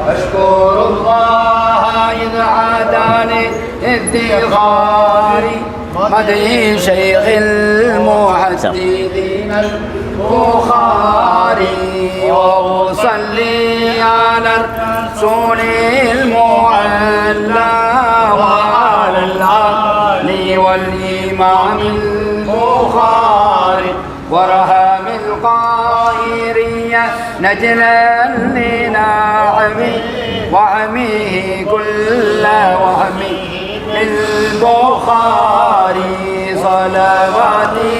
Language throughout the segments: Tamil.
أشكر الله إذ عاداني افتخاري مدعي شيخ المحدثين البخاري وأصلي على الرسول المعلى وعلى الآل والإمام البخاري ورحم القاهرية نجلا لنعمه وعمه كل وهمه البخاري صلواتي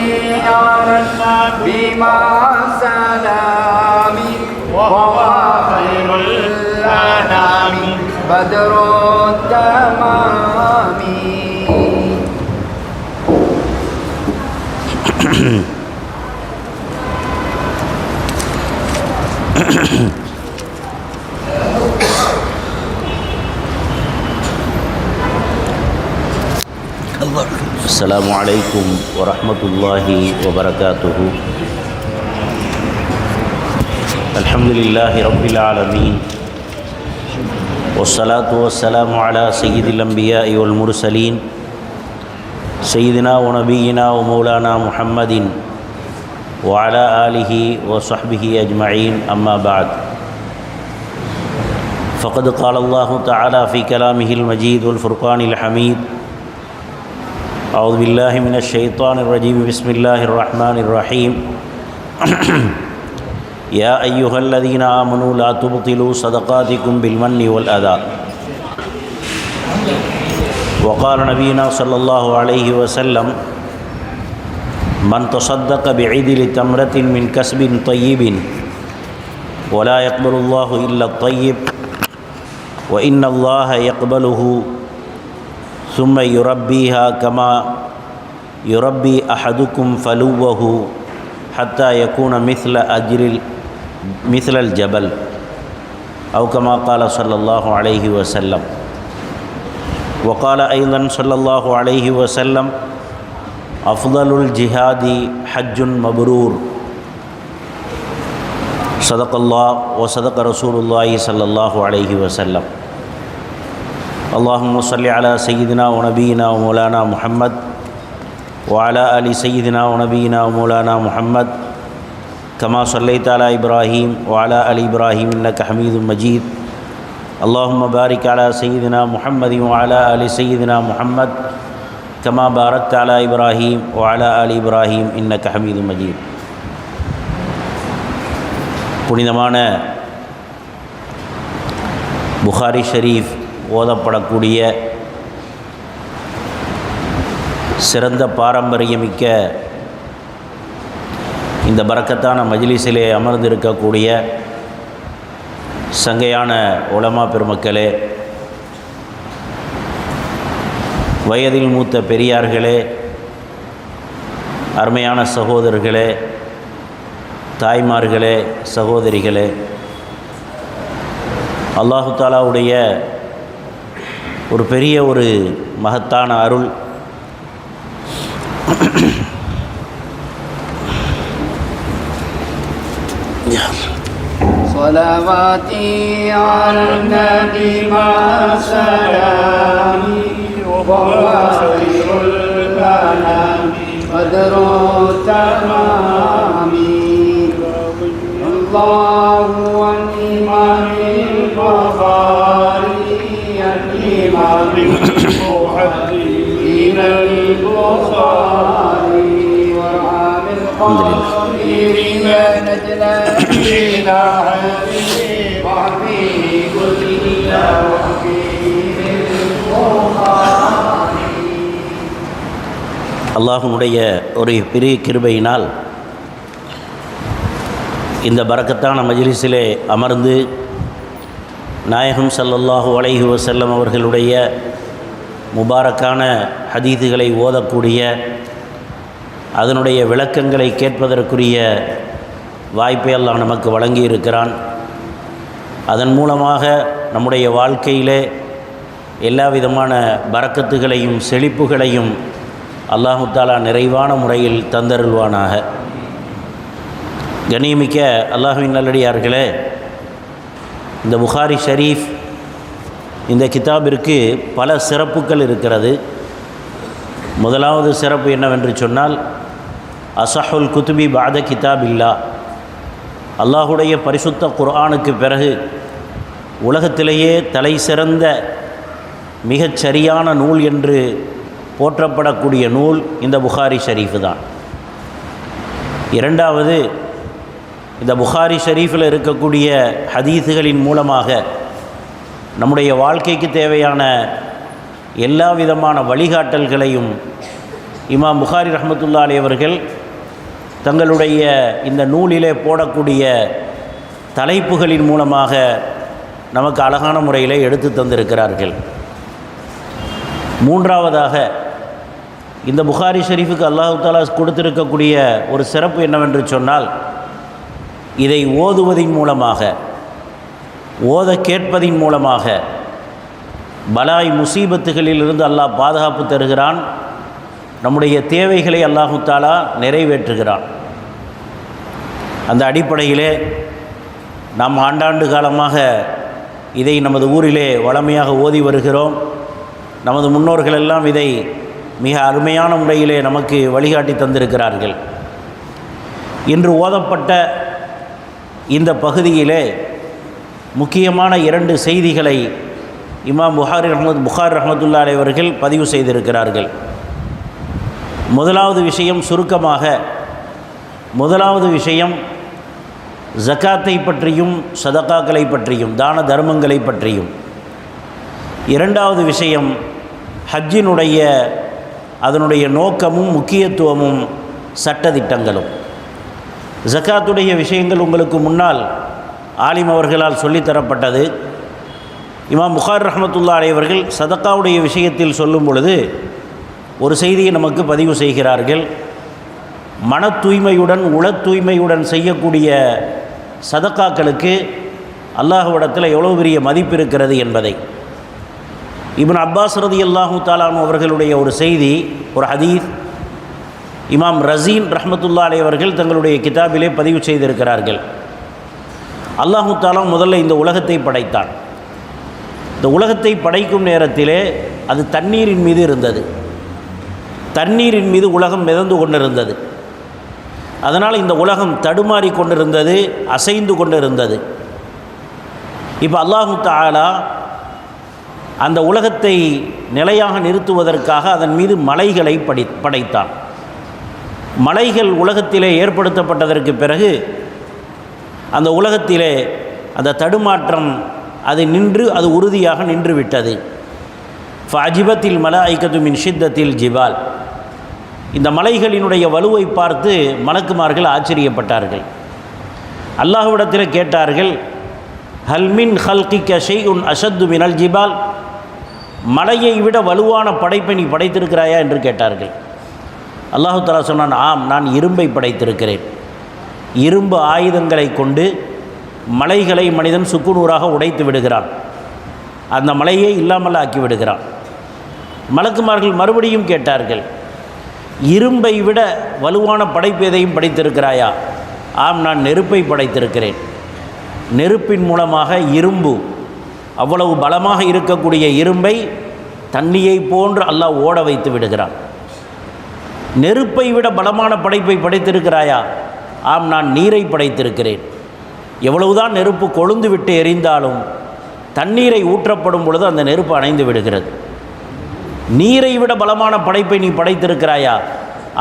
على النبي مع السلام وهو خير الأنام بدر التمام. السلام عليكم ورحمة الله وبركاته. الحمد لله رب العالمين والصلاة والسلام على سيد الأنبياء والمرسلين سيدنا ونبينا ومولانا محمد وعلى آله وصحبه أجمعين. أما بعد، فقد قال الله تعالى في كلامه المجيد والفرقان الحميد: أعوذ بالله من الشيطان الرجيم، بسم الله الرحمن الرحيم. يا أيها الذين آمنوا لا تبطلوا صدقاتكم بالمن والأذى. وقال نبينا صلى الله عليه وسلم: من تصدق بعدل تمرة من كسب طيب ولا يقبل الله إلا الطيب وإن الله يقبله ثم يربيها كما يربي أحدكم فلوه حتى يكون مثل الجبل أو كما قال صلى الله عليه وسلم. وقال أيضا صلى الله عليه وسلم: أفضل الجهاد حج مبرور. صدق الله وصدق رسول الله صلى الله عليه وسلم. اللهم صل على سيدنا ونبينا ومولانا محمد وعلى آل سيدنا ونبينا ومولانا محمد كما صليت على إبراهيم وعلى آل إبراهيم إنك حميد مجيد. اللهم بارك على سيدنا محمد وعلى آل سيدنا محمد كما باركت على إبراهيم وعلى آل إبراهيم إنك حميد مجيد. புனிதமான புகாரி ஷரீஃப் ஓதப்படக்கூடிய சிறந்த பாரம்பரியமிக்க இந்த பரக்கத்தான மஜ்லிஸிலே அமர்ந்திருக்கக்கூடிய சங்கையான உலமா பெருமக்களே, வயதில் மூத்த பெரியார்களே, அருமையான சகோதரர்களே, தாய்மார்களே, சகோதரிகளே, அல்லாஹு தாலாவுடைய ஒரு பெரிய ஒரு மகத்தான அருள் صلواتي على النبي مع سلامي وهو خير الأنام بدر التمام. الله والإمام البخاري الإمام المحدثين البخاري ورحم القاهرين نجلا لنعمه وعمه كل அல்லாஹ்வுடைய ஒரு பெரிய கிருபையினால் இந்த பரக்கத்தான மஜ்லிஸிலே அமர்ந்து நாயகம் ஸல்லல்லாஹு அலைஹி வஸல்லம் அவர்களுடைய முபாரக்கான ஹதீதுகளை ஓதக்கூடிய, அதனுடைய விளக்கங்களை கேட்பதற்குரிய வாய்ப்பை அல்லாஹ் நமக்கு வழங்கியிருக்கிறான். அதன் மூலமாக நம்முடைய வாழ்க்கையிலே எல்லா விதமான பரக்கத்துகளையும் செழிப்புகளையும் அல்லாஹு தஆலா நிறைவான முறையில் தந்தருள்வானாக. கண்ணியமிக்க அல்லாஹ்வின் நல்லடியார்களே, இந்த புகாரி ஷரீஃப் இந்த கிதாபிற்கு பல சிறப்புகள் இருக்கிறது. முதலாவது சிறப்பு என்னவென்று சொன்னால், அஸஹுல் குதுபி பாத கிதாபில்லா, அல்லாஹுடைய பரிசுத்த குர்ஆனுக்கு பிறகு உலகத்திலேயே தலை சிறந்த மிகச் சரியான நூல் என்று போற்றப்படக்கூடிய நூல் இந்த புகாரி ஷரீஃபு தான். இரண்டாவது, இந்த புகாரி ஷரீஃபில் இருக்கக்கூடிய ஹதீஸுகளின் மூலமாக நம்முடைய வாழ்க்கைக்கு தேவையான எல்லா விதமான வழிகாட்டல்களையும் இமாம் புகாரி ரஹ்மத்துல்லாஹி அலைஹி அவர்கள் தங்களுடைய இந்த நூலிலே போடக்கூடிய தலைப்புகளின் மூலமாக நமக்கு அழகான முறையில் எடுத்து தந்திருக்கிறார்கள். மூன்றாவதாக, இந்த புகாரி ஷரீஃபுக்கு அல்லாஹ் தஆலா கொடுத்திருக்கக்கூடிய ஒரு சிறப்பு என்னவென்று சொன்னால், இதை ஓதுவதின் மூலமாக, ஓத கேட்பதின் மூலமாக பலாய் முசீபத்துகளிலிருந்து அல்லாஹ் பாதுகாப்பு தருகிறான். நம்முடைய தேவைகளை அல்லாஹ் தஆலா நிறைவேற்றுகிறான். அந்த அடிப்படையிலே நாம் ஆண்டாண்டு காலமாக இதை நமது ஊரிலே வளமையாக ஓதி வருகிறோம். நமது முன்னோர்கள் எல்லாம் இதை மிக அருமையான முறையிலே நமக்கு வழிகாட்டி தந்திருக்கிறார்கள். இன்று ஓதப்பட்ட இந்த பகுதியிலே முக்கியமான 2 செய்திகளை இமாம் புகாரி ரஹ்மத்துல்லாஹி அலைஹி அவர்கள் பதிவு செய்திருக்கிறார்கள். முதலாவது விஷயம், சுருக்கமாக முதலாவது விஷயம் ஜகாத்தை பற்றியும் சதகாக்களை பற்றியும் தான தர்மங்களை பற்றியும். இரண்டாவது விஷயம் ஹஜ்ஜினுடைய அதனுடைய நோக்கமும் முக்கியத்துவமும் சட்டதிட்டங்களும். ஜகாத்துடைய விஷயங்கள் உங்களுக்கு முன்னால் ஆலிம் அவர்களால் சொல்லித்தரப்பட்டது. இமாம் புகாரி ரஹ்மத்துல்லாஹி அலைஹி அவர்கள் சதகாவுடைய விஷயத்தில் சொல்லும் பொழுது ஒரு செய்தியை நமக்கு பதிவு செய்கிறார்கள். மன தூய்மையுடன் உள தூய்மையுடன் செய்யக்கூடிய சதகாக்களுக்கு அல்லாஹ்விடத்தில் எவ்வளோ பெரிய மதிப்பு இருக்கிறது என்பதை. இப்னு அப்பாஸ் ரலியல்லாஹு தஆலா அன்ஹு அவர்களுடைய ஒரு செய்தி, ஒரு ஹதீஸ் இமாம் ரஸீன் ரஹ்மத்துல்லாஹி அலைஹி அவர்கள் தங்களுடைய கிதாபிலே பதிவு செய்திருக்கிறார்கள். அல்லாஹு தஆலா முதல்ல இந்த உலகத்தை படைத்தான். இந்த உலகத்தை படைக்கும் நேரத்திலே அது தண்ணீரின் மீது இருந்தது. தண்ணீரின் மீது உலகம் மிதந்து கொண்டிருந்தது. அதனால் இந்த உலகம் தடுமாறி கொண்டிருந்தது, அசைந்து கொண்டிருந்தது. இப்போ அல்லாஹு தஆலா அந்த உலகத்தை நிலையாக நிறுத்துவதற்காக அதன் மீது மலைகளை படைத்தான். மலைகள் உலகத்திலே ஏற்படுத்தப்பட்டதற்கு பிறகு அந்த உலகத்திலே அந்த தடுமாற்றம் அது நின்று, அது உறுதியாக நின்று விட்டது. ஃபஅஜிபத்தில் மலாயிகத்து மின் ஷித்தத்தில் ஜிபால், இந்த மலைகளினுடைய வலுவை பார்த்து மலக்குமார்கள் ஆச்சரியப்பட்டார்கள். அல்லாஹ்விடத்தில் கேட்டார்கள், ஹல் மின் ஹல்கிக ஷைஉன் அஷத்து மினல் ஜிபால், மலையை விட வலுவான படைப்பை நீ படைத்திருக்கிறாயா என்று கேட்டார்கள். அல்லாஹு தஆலா சொன்னான், ஆம், நான் இரும்பை படைத்திருக்கிறேன். இரும்பு ஆயுதங்களை கொண்டு மலைகளை மனிதன் சுக்குநூறாக உடைத்து விடுகிறான். அந்த மலையை இல்லாமல் ஆக்கி விடுகிறான். மலக்குமார்கள் மறுபடியும் கேட்டார்கள், இரும்பை விட வலுவான படைப்பு எதையும் படைத்திருக்கிறாயா? ஆம், நான் நெருப்பை படைத்திருக்கிறேன். நெருப்பின் மூலமாக இரும்பு, அவ்வளவு பலமாக இருக்கக்கூடிய இரும்பை தண்ணியை போன்று அல்லாஹ் ஓட வைத்து விடுகிறான். நெருப்பை விட பலமான படைப்பை படைத்திருக்கிறாயா? ஆம், நான் நீரை படைத்திருக்கிறேன். எவ்வளவுதான் நெருப்பு கொழுந்து விட்டு எரிந்தாலும் தண்ணீரை ஊற்றப்படும் பொழுது அந்த நெருப்பு அணைந்து விடுகிறது. நீரை விட பலமான படைப்பை நீ படைத்திருக்கிறாயா?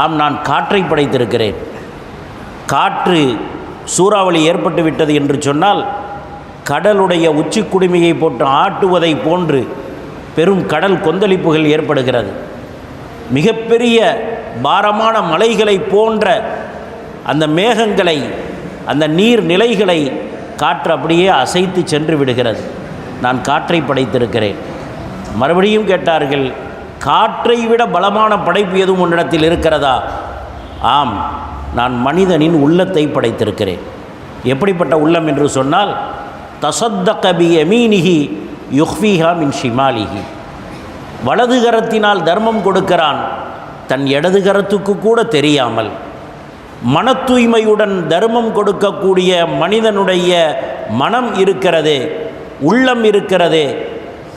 ஆம், நான் காற்றை படைத்திருக்கிறேன். காற்று சூறாவளி ஏற்பட்டு விட்டது என்று சொன்னால் கடலுடைய உச்சி குடுமையை போட்டு ஆட்டுவதை போன்று பெரும் கடல் கொந்தளிப்புகள் ஏற்படுகிறது. மிகப்பெரிய பாரமான மலைகளை போன்ற அந்த மேகங்களை, அந்த நீர் நிலைகளை காற்று அப்படியே அசைத்து சென்று விடுகிறது. நான் காற்றை படைத்திருக்கிறேன். மறுபடியும் கேட்டார்கள், காற்றை விட பலமான படைப்பு எதுவும் உன்னிடத்தில் இருக்கிறதா? ஆம், நான் மனிதனின் உள்ளத்தை படைத்திருக்கிறேன். எப்படிப்பட்ட உள்ளம் என்று சொன்னால், தசத்தக பி யமீனிஹி யுக்ஃபீஹா மின் ஷிமாலிஹி, வலது கரத்தினால் தர்மம் கொடுக்கிறான், தன் இடது கரத்துக்கு கூட தெரியாமல். மன தூய்மையுடன் தர்மம் கொடுக்கக்கூடிய மனிதனுடைய மனம் இருக்கிறது, உள்ளம் இருக்கிறதே,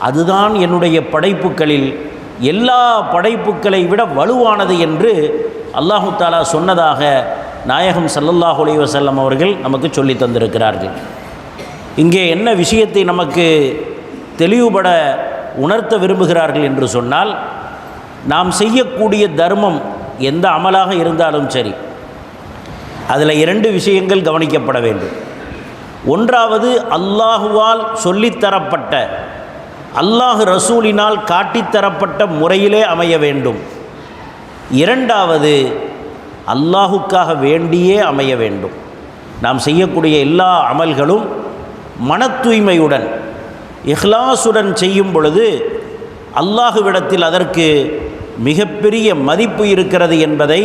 அதுதான் என்னுடைய படைப்புகளில் எல்லா படைப்புகளை விட வலுவானது என்று அல்லாஹு தாலா சொன்னதாக நாயகம் ஸல்லல்லாஹு அலைஹி வஸல்லம் அவர்கள் நமக்கு சொல்லி தந்திருக்கிறார்கள். இங்கே என்ன விஷயத்தை நமக்கு தெளிவுபட உணர்த்த விரும்புகிறார்கள் என்று சொன்னால், நாம் செய்யக்கூடிய தர்மம் எந்த அமலாக இருந்தாலும் சரி, அதில் 2 விஷயங்கள் கவனிக்கப்பட வேண்டும். ஒன்றாவது, அல்லாஹுவால் சொல்லித்தரப்பட்ட, அல்லாஹ் ரசூலினால் காட்டித்தரப்பட்ட முறையிலே அமைய வேண்டும். இரண்டாவது, அல்லாஹுக்காக வேண்டியே அமைய வேண்டும். நாம் செய்யக்கூடிய எல்லா அமல்களும் மன தூய்மையுடன், இஹ்லாசுடன் செய்யும் பொழுது அல்லாஹுவிடத்தில் அதற்கு மிகப்பெரிய மதிப்பு இருக்கிறது என்பதை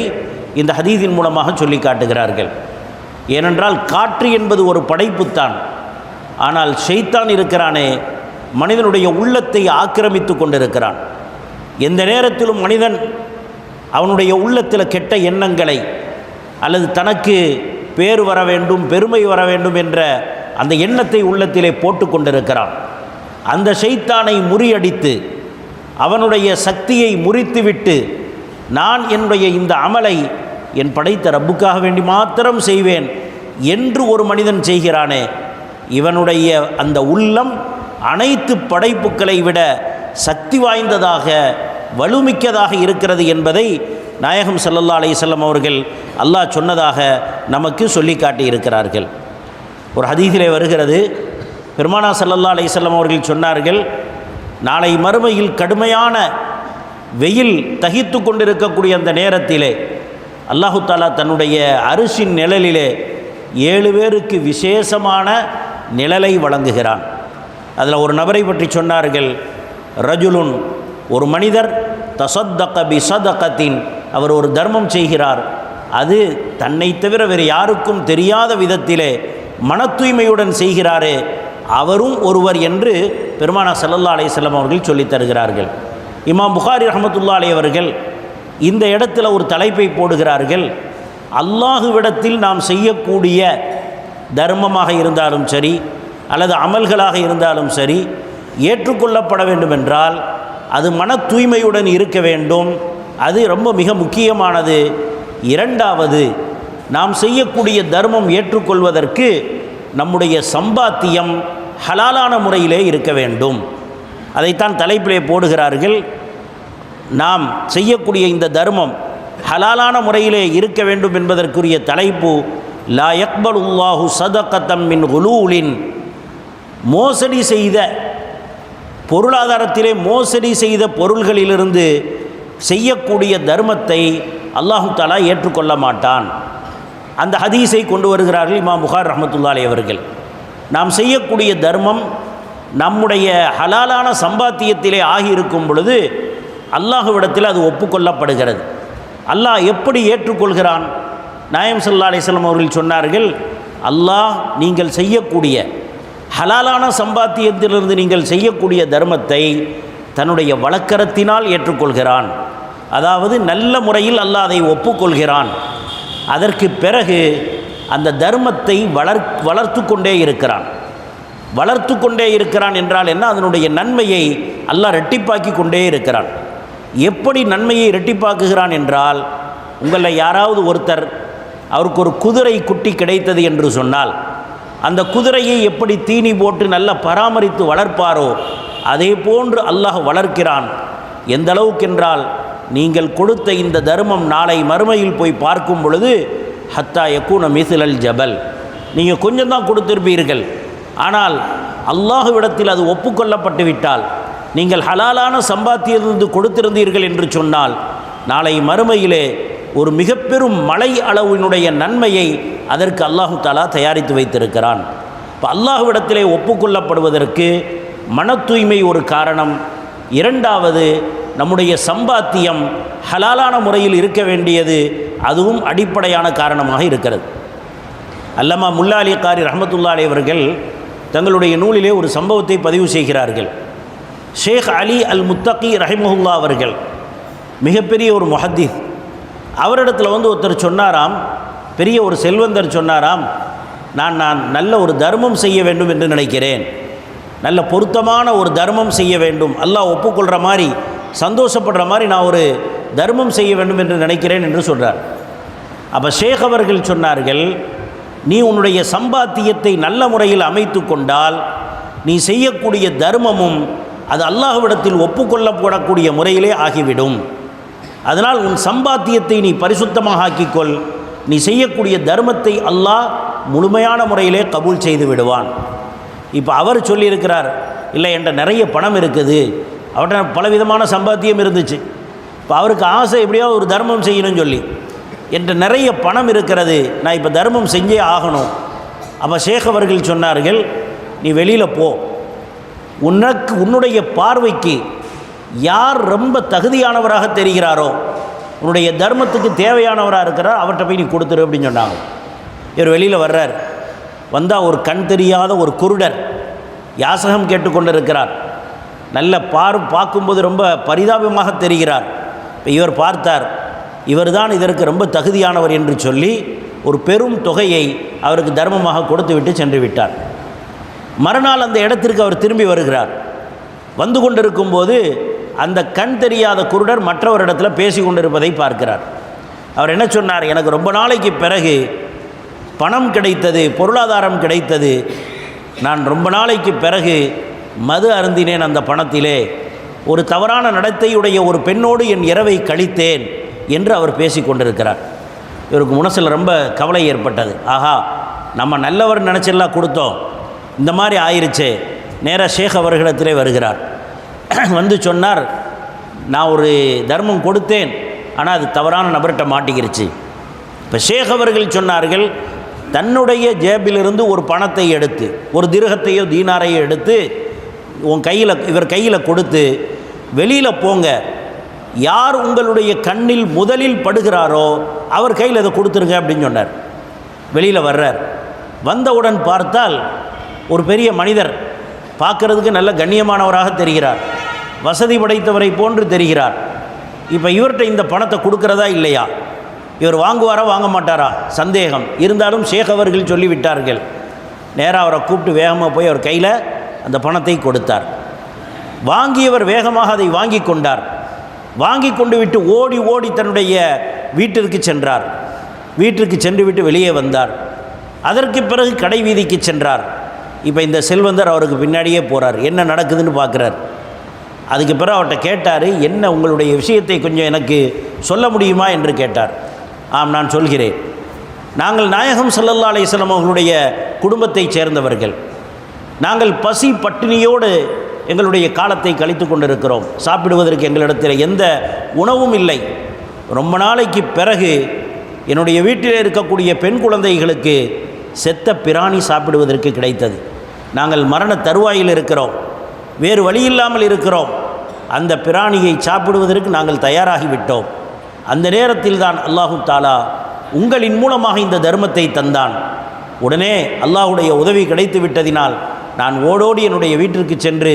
இந்த ஹதீஸின் மூலமாக சொல்லி காட்டுகிறார்கள். ஏனென்றால் காற்று என்பது ஒரு படைப்புத்தான். ஆனால் ஷைத்தான் இருக்கிறானே, மனிதனுடைய உள்ளத்தை ஆக்கிரமித்து கொண்டிருக்கிறான். எந்த நேரத்திலும் மனிதன் அவனுடைய உள்ளத்தில் கெட்ட எண்ணங்களை அல்லது தனக்கு பேர் வர வேண்டும், பெருமை வர வேண்டும் என்ற அந்த எண்ணத்தை உள்ளத்திலே போட்டு கொண்டிருக்கிறான். அந்த ஷைத்தானை முறியடித்து அவனுடைய சக்தியை முறித்துவிட்டு, நான் என்னுடைய இந்த அமலை என் படைத்த ரப்புக்காக வேண்டி மாத்திரம் செய்வேன் என்று ஒரு மனிதன் செய்கிறானே, இவனுடைய அந்த உள்ளம் அனைத்து படைப்புகளை விட சக்தி வாய்ந்ததாக, வலுமிக்கதாக இருக்கிறது என்பதை நாயகம் ஸல்லல்லாஹு அலைஹி வஸல்லம் அவர்கள் அல்லாஹ் சொன்னதாக நமக்கு சொல்லி காட்டியிருக்கிறார்கள். ஒரு ஹதீஸிலே வருகிறது, பெருமானார் ஸல்லல்லாஹு அலைஹி வஸல்லம் அவர்கள் சொன்னார்கள், நாளை மறுமையில் கடுமையான வெயில் தகித்து கொண்டிருக்கக்கூடிய அந்த நேரத்திலே அல்லாஹு தாலா தன்னுடைய அரிசின் நிழலிலே 7 பேருக்கு விசேஷமான நிழலை வழங்குகிறான். அதில் ஒரு நபரை பற்றி சொன்னார்கள், ரஜுலுன், ஒரு மனிதர், தஸத்தக பி ஸதகத்தின், அவர் ஒரு தர்மம் செய்கிறார், அது தன்னை தவிர வேறு யாருக்கும் தெரியாத விதத்திலே மன தூய்மையுடன் செய்கிறாரே, அவரும் ஒருவர் என்று பெருமானார் ஸல்லல்லாஹு அலைஹி வஸல்லம் அவர்கள் சொல்லித் தருகிறார்கள். இமாம் புகாரி ரஹ்மத்துல்லாஹி அலைஹி அவர்கள் இந்த இடத்துல ஒரு தலைப்பை போடுகிறார்கள், அல்லாஹுவிடத்தில் நாம் செய்யக்கூடிய தர்மமாக இருந்தாலும் சரி அல்லது அமல்களாக இருந்தாலும் சரி, ஏற்றுக்கொள்ளப்பட வேண்டுமென்றால் அது மன தூய்மையுடன் இருக்க வேண்டும். அது ரொம்ப மிக முக்கியமானது. இரண்டாவது, நாம் செய்யக்கூடிய தர்மம் ஏற்றுக்கொள்வதற்கு நம்முடைய சம்பாத்தியம் ஹலாலான முறையிலே இருக்க வேண்டும். அதைத்தான் தலைப்பிலே போடுகிறார்கள். நாம் செய்யக்கூடிய இந்த தர்மம் ஹலாலான முறையிலே இருக்க வேண்டும் என்பதற்குரிய தலைப்பு, லா யக்பலுல்லாஹு ஸதகத்தம் மின் குலூலின், மோசடி செய்த பொருளாதாரத்திலே மோசடி செய்த பொருள்களிலிருந்து செய்யக்கூடிய தர்மத்தை அல்லாஹு தஆலா ஏற்றுக்கொள்ள மாட்டான். அந்த ஹதீஸை கொண்டு வருகிறார்கள் இமாம் புகாரி ரஹ்மத்துல்லாஹி அலைஹி அவர்கள். நாம் செய்யக்கூடிய தர்மம் நம்முடைய ஹலாலான சம்பாத்தியத்திலே ஆகியிருக்கும் பொழுது அல்லாஹுவிடத்தில் அது ஒப்புக்கொள்ளப்படுகிறது. அல்லாஹ் எப்படி ஏற்றுக்கொள்கிறான்? நாயகம் ஸல்லல்லாஹு அலைஹி வஸல்லம் அவர்கள் சொன்னார்கள், அல்லாஹ் நீங்கள் செய்யக்கூடிய ஹலாலான சம்பாத்தியத்திலிருந்து நீங்கள் செய்யக்கூடிய தர்மத்தை தன்னுடைய வழக்கரத்தினால் ஏற்றுக்கொள்கிறான். அதாவது நல்ல முறையில் அல்லாஹ் அதை ஒப்புக்கொள்கிறான். அதற்கு பிறகு அந்த தர்மத்தை வளர்த்து கொண்டே இருக்கிறான். வளர்த்து கொண்டே இருக்கிறான் என்றால் என்ன? அதனுடைய நன்மையை அல்லாஹ் ரெட்டிப்பாக்கி கொண்டே இருக்கிறான். எப்படி நன்மையை ரெட்டிப்பாக்குகிறான் என்றால், உங்களில் யாராவது ஒருத்தர் அவருக்கு ஒரு குதிரை குட்டி கிடைத்தது என்று சொன்னால், அந்த குதிரையை எப்படி தீனி போட்டு நல்ல பராமரித்து வளர்ப்பாரோ அதே போன்று அல்லாஹ் வளர்க்கிறான். எந்த அளவுக்கென்றால், நீங்கள் கொடுத்த இந்த தர்மம் நாளை மறுமையில் போய் பார்க்கும் பொழுது ஹத்தா யக்கூன மிஸ்லல் ஜபல், நீங்கள் கொஞ்சம் தான் கொடுத்திருப்பீர்கள், ஆனால் அல்லாஹுவிடத்தில் அது ஒப்புக்கொள்ளப்பட்டு விட்டால், நீங்கள் ஹலாலான சம்பாத்தியிலிருந்து கொடுத்திருந்தீர்கள் என்று சொன்னால், நாளை மறுமையிலே ஒரு மிக பெரும் மலை அளவினுடைய நன்மையை அதற்கு அல்லாஹு தஆலா தயாரித்து வைத்திருக்கிறான். இப்போ அல்லாஹுவிடத்திலே ஒப்புக்கொள்ளப்படுவதற்கு மன தூய்மை ஒரு காரணம். இரண்டாவது, நம்முடைய சம்பாத்தியம் ஹலாலான முறையில் இருக்க வேண்டியது, அதுவும் அடிப்படையான காரணமாக இருக்கிறது. அல்லமா முல்லா அலி காரி ரஹ்மத்துல்லாஹி அலைஹி அவர்கள் தங்களுடைய நூலிலே ஒரு சம்பவத்தை பதிவு செய்கிறார்கள். ஷேக் அலி அல் முத்தகி ரஹிமஹுல்லா அவர்கள் மிகப்பெரிய ஒரு முஹத்திஸ். அவரிடத்தில் ஒருத்தர் சொன்னாராம், பெரிய ஒரு செல்வந்தர் சொன்னாராம், நான் நல்ல ஒரு தர்மம் செய்ய வேண்டும் என்று நினைக்கிறேன். நல்ல பொருத்தமான ஒரு தர்மம் செய்ய வேண்டும், அல்லாஹ் ஒப்புக்கொள்கிற மாதிரி சந்தோஷப்படுற மாதிரி நான் ஒரு தர்மம் செய்ய வேண்டும் என்று நினைக்கிறேன் என்று சொல்கிறார். அப்போ ஷேக் அவர்கள் சொன்னார்கள், நீ உன்னுடைய சம்பாத்தியத்தை நல்ல முறையில் அமைத்து கொண்டால் நீ செய்யக்கூடிய தர்மமும் அது அல்லாஹ்விடத்தில் ஒப்புக்கொள்ளப்படக்கூடிய முறையிலே ஆகிவிடும். அதனால் உன் சம்பாத்தியத்தை நீ பரிசுத்தமாக ஆக்கிக்கொள், நீ செய்யக்கூடிய தர்மத்தை அல்லாஹ் முழுமையான முறையிலே கபூல் செய்து விடுவான். இப்போ அவர் சொல்லியிருக்கிறார், இல்லை என்கிட்ட நிறைய பணம் இருக்குது, அவர்கிட்ட பலவிதமான சம்பாத்தியம் இருந்துச்சு, இப்போ அவருக்கு ஆசை எப்படியாவது ஒரு தர்மம் செய்யணும்னு சொல்லி, என்கிட்ட நிறைய பணம் இருக்கிறது, நான் இப்போ தர்மம் செஞ்சே ஆகணும். அப்போ ஷேக் அவர்கள் சொன்னார்கள், நீ வெளியில் போ, உன்னுடைய பார்வைக்கு யார் ரொம்ப தகுதியானவராக தெரிகிறாரோ, உன்னுடைய தர்மத்துக்கு தேவையானவராக இருக்கிறார், அவர்கிட்ட போய் நீ கொடுத்துரு அப்படின்னு சொன்னாங்க. இவர் வெளியில் வர்றார். வந்தால் ஒரு கண் தெரியாத ஒரு குருடர் யாசகம் கேட்டுக்கொண்டு இருக்கிறார். நல்ல பார்க்கும்போது ரொம்ப பரிதாபமாக தெரிகிறார். இப்போ இவர் பார்த்தார், இவர் தான் இதற்கு ரொம்ப தகுதியானவர் என்று சொல்லி ஒரு பெரும் தொகையை அவருக்கு தர்மமாக கொடுத்து விட்டு சென்று விட்டார். மறுநாள் அந்த இடத்திற்கு அவர் திரும்பி வருகிறார். வந்து கொண்டிருக்கும்போது அந்த கண் தெரியாத குருடர் மற்றவரிடத்தில் பேசி கொண்டிருப்பதை பார்க்கிறார். அவர் என்ன சொன்னார், எனக்கு ரொம்ப நாளைக்கு பிறகு பணம் கிடைத்தது, பொருளாதாரம் கிடைத்தது, நான் ரொம்ப நாளைக்கு பிறகு மது அருந்தினேன், அந்த பணத்திலே ஒரு தவறான நடத்தையுடைய ஒரு பெண்ணோடு என் இரவை கழித்தேன் என்று அவர் பேசி கொண்டிருக்கிறார். இவருக்கு மனசில் ரொம்ப கவலை ஏற்பட்டது. ஆஹா, நம்ம நல்லவர் நினச்செல்லாம் கொடுத்தோம், இந்த மாதிரி ஆயிருச்சே. நேராக ஷேக் அவர்களிடத்திலே வருகிறார். வந்து சொன்னார், நான் ஒரு தர்மம் கொடுத்தேன், ஆனால் அது தவறான நபர்கிட்ட மாட்டிக்கிருச்சு. இப்போ ஷேக் அவர்கள் சொன்னார்கள், தன்னுடைய ஜேபிலிருந்து ஒரு பணத்தை எடுத்து, ஒரு திரகத்தையோ தீனாரையோ எடுத்து இவர் கையில் கொடுத்து, வெளியில் போங்க, யார் உங்களுடைய கண்ணில் முதலில் படுகிறாரோ அவர் கையில் அதை கொடுத்துருங்க அப்படின்னு சொன்னார். வெளியில் வர்றார். வந்தவுடன் பார்த்தால் ஒரு பெரிய மனிதர், பார்க்கறதுக்கு நல்ல கண்ணியமானவராக தெரிகிறார், வசதி படைத்தவரை போன்று தெரிகிறார். இப்போ இவர்கிட்ட இந்த பணத்தை கொடுக்கறதா இல்லையா, இவர் வாங்குவாரா வாங்க மாட்டாரா சந்தேகம் இருந்தாலும் ஷேக் அவர்கள் சொல்லிவிட்டார்கள். நேராக அவரை கூப்பிட்டு வேகமாக போய் அவர் கையில் அந்த பணத்தை கொடுத்தார். வாங்கியவர் வேகமாக அதை வாங்கி கொண்டார். வாங்கி கொண்டு விட்டு ஓடி ஓடி தன்னுடைய வீட்டிற்கு சென்றார். வீட்டிற்கு சென்று விட்டு வெளியே வந்தார். அதற்கு பிறகு கடை வீதிக்கு சென்றார். இப்போ இந்த செல்வந்தர் அவருக்கு பின்னாடியே போகிறார், என்ன நடக்குதுன்னு பார்க்குறார். அதுக்கு பிறகு அவர்கிட்ட கேட்டார், என்ன உங்களுடைய விஷயத்தை கொஞ்சம் எனக்கு சொல்ல முடியுமா என்று கேட்டார். ஆம், நான் சொல்கிறேன். நாங்கள் நாயகம் ஸல்லல்லாஹு அலைஹி வஸல்லம் அவர்களுடைய குடும்பத்தைச் சேர்ந்தவர்கள். நாங்கள் பசி பட்டினியோடு எங்களுடைய காலத்தை கழித்து கொண்டிருக்கிறோம். சாப்பிடுவதற்கு எங்களிடத்தில் எந்த உணவும் இல்லை. ரொம்ப நாளைக்கு பிறகு என்னுடைய வீட்டில் இருக்கக்கூடிய பெண் குழந்தைகளுக்கு செத்த பிராணி சாப்பிடுவதற்கு கிடைத்தது. நாங்கள் மரண தருவாயில் இருக்கிறோம், வேறு வழியில்லாமல் இருக்கிறோம். அந்த பிராணியை சாப்பிடுவதற்கு நாங்கள் தயாராகிவிட்டோம். அந்த நேரத்தில் தான் அல்லாஹு தாலா உங்களின் மூலமாக இந்த தர்மத்தை தந்தான். உடனே அல்லாஹுடைய உதவி கிடைத்து விட்டதினால் நான் ஓடோடி என்னுடைய வீட்டிற்கு சென்று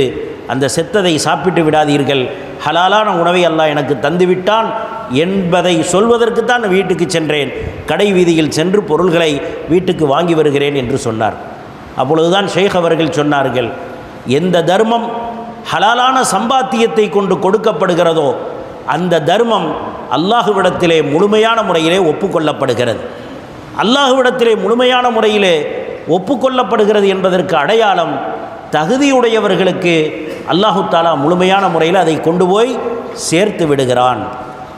அந்த செத்ததை சாப்பிட்டு விடாதீர்கள், ஹலாலான உணவை அல்லாஹ் எனக்கு தந்துவிட்டான் என்பதை சொல்வதற்கு தான் வீட்டுக்கு சென்றேன். கடை வீதியில் சென்று பொருள்களை வீட்டுக்கு வாங்கி வருகிறேன் என்று சொன்னார். அப்பொழுதுதான் ஷேக் அவர்கள் சொன்னார்கள், எந்த தர்மம் ஹலாலான சம்பாத்தியத்தை கொண்டு கொடுக்கப்படுகிறதோ அந்த தர்மம் அல்லாஹுவிடத்திலே முழுமையான முறையிலே ஒப்புக்கொள்ளப்படுகிறது. அல்லாஹுவிடத்திலே முழுமையான முறையிலே ஒப்புக்கொள்ளப்படுகிறது என்பதற்கு அடையாளம் தகுதியுடையவர்களுக்கு அல்லாஹு தாலா முழுமையான முறையில் அதை கொண்டு போய் சேர்த்து விடுகிறான்.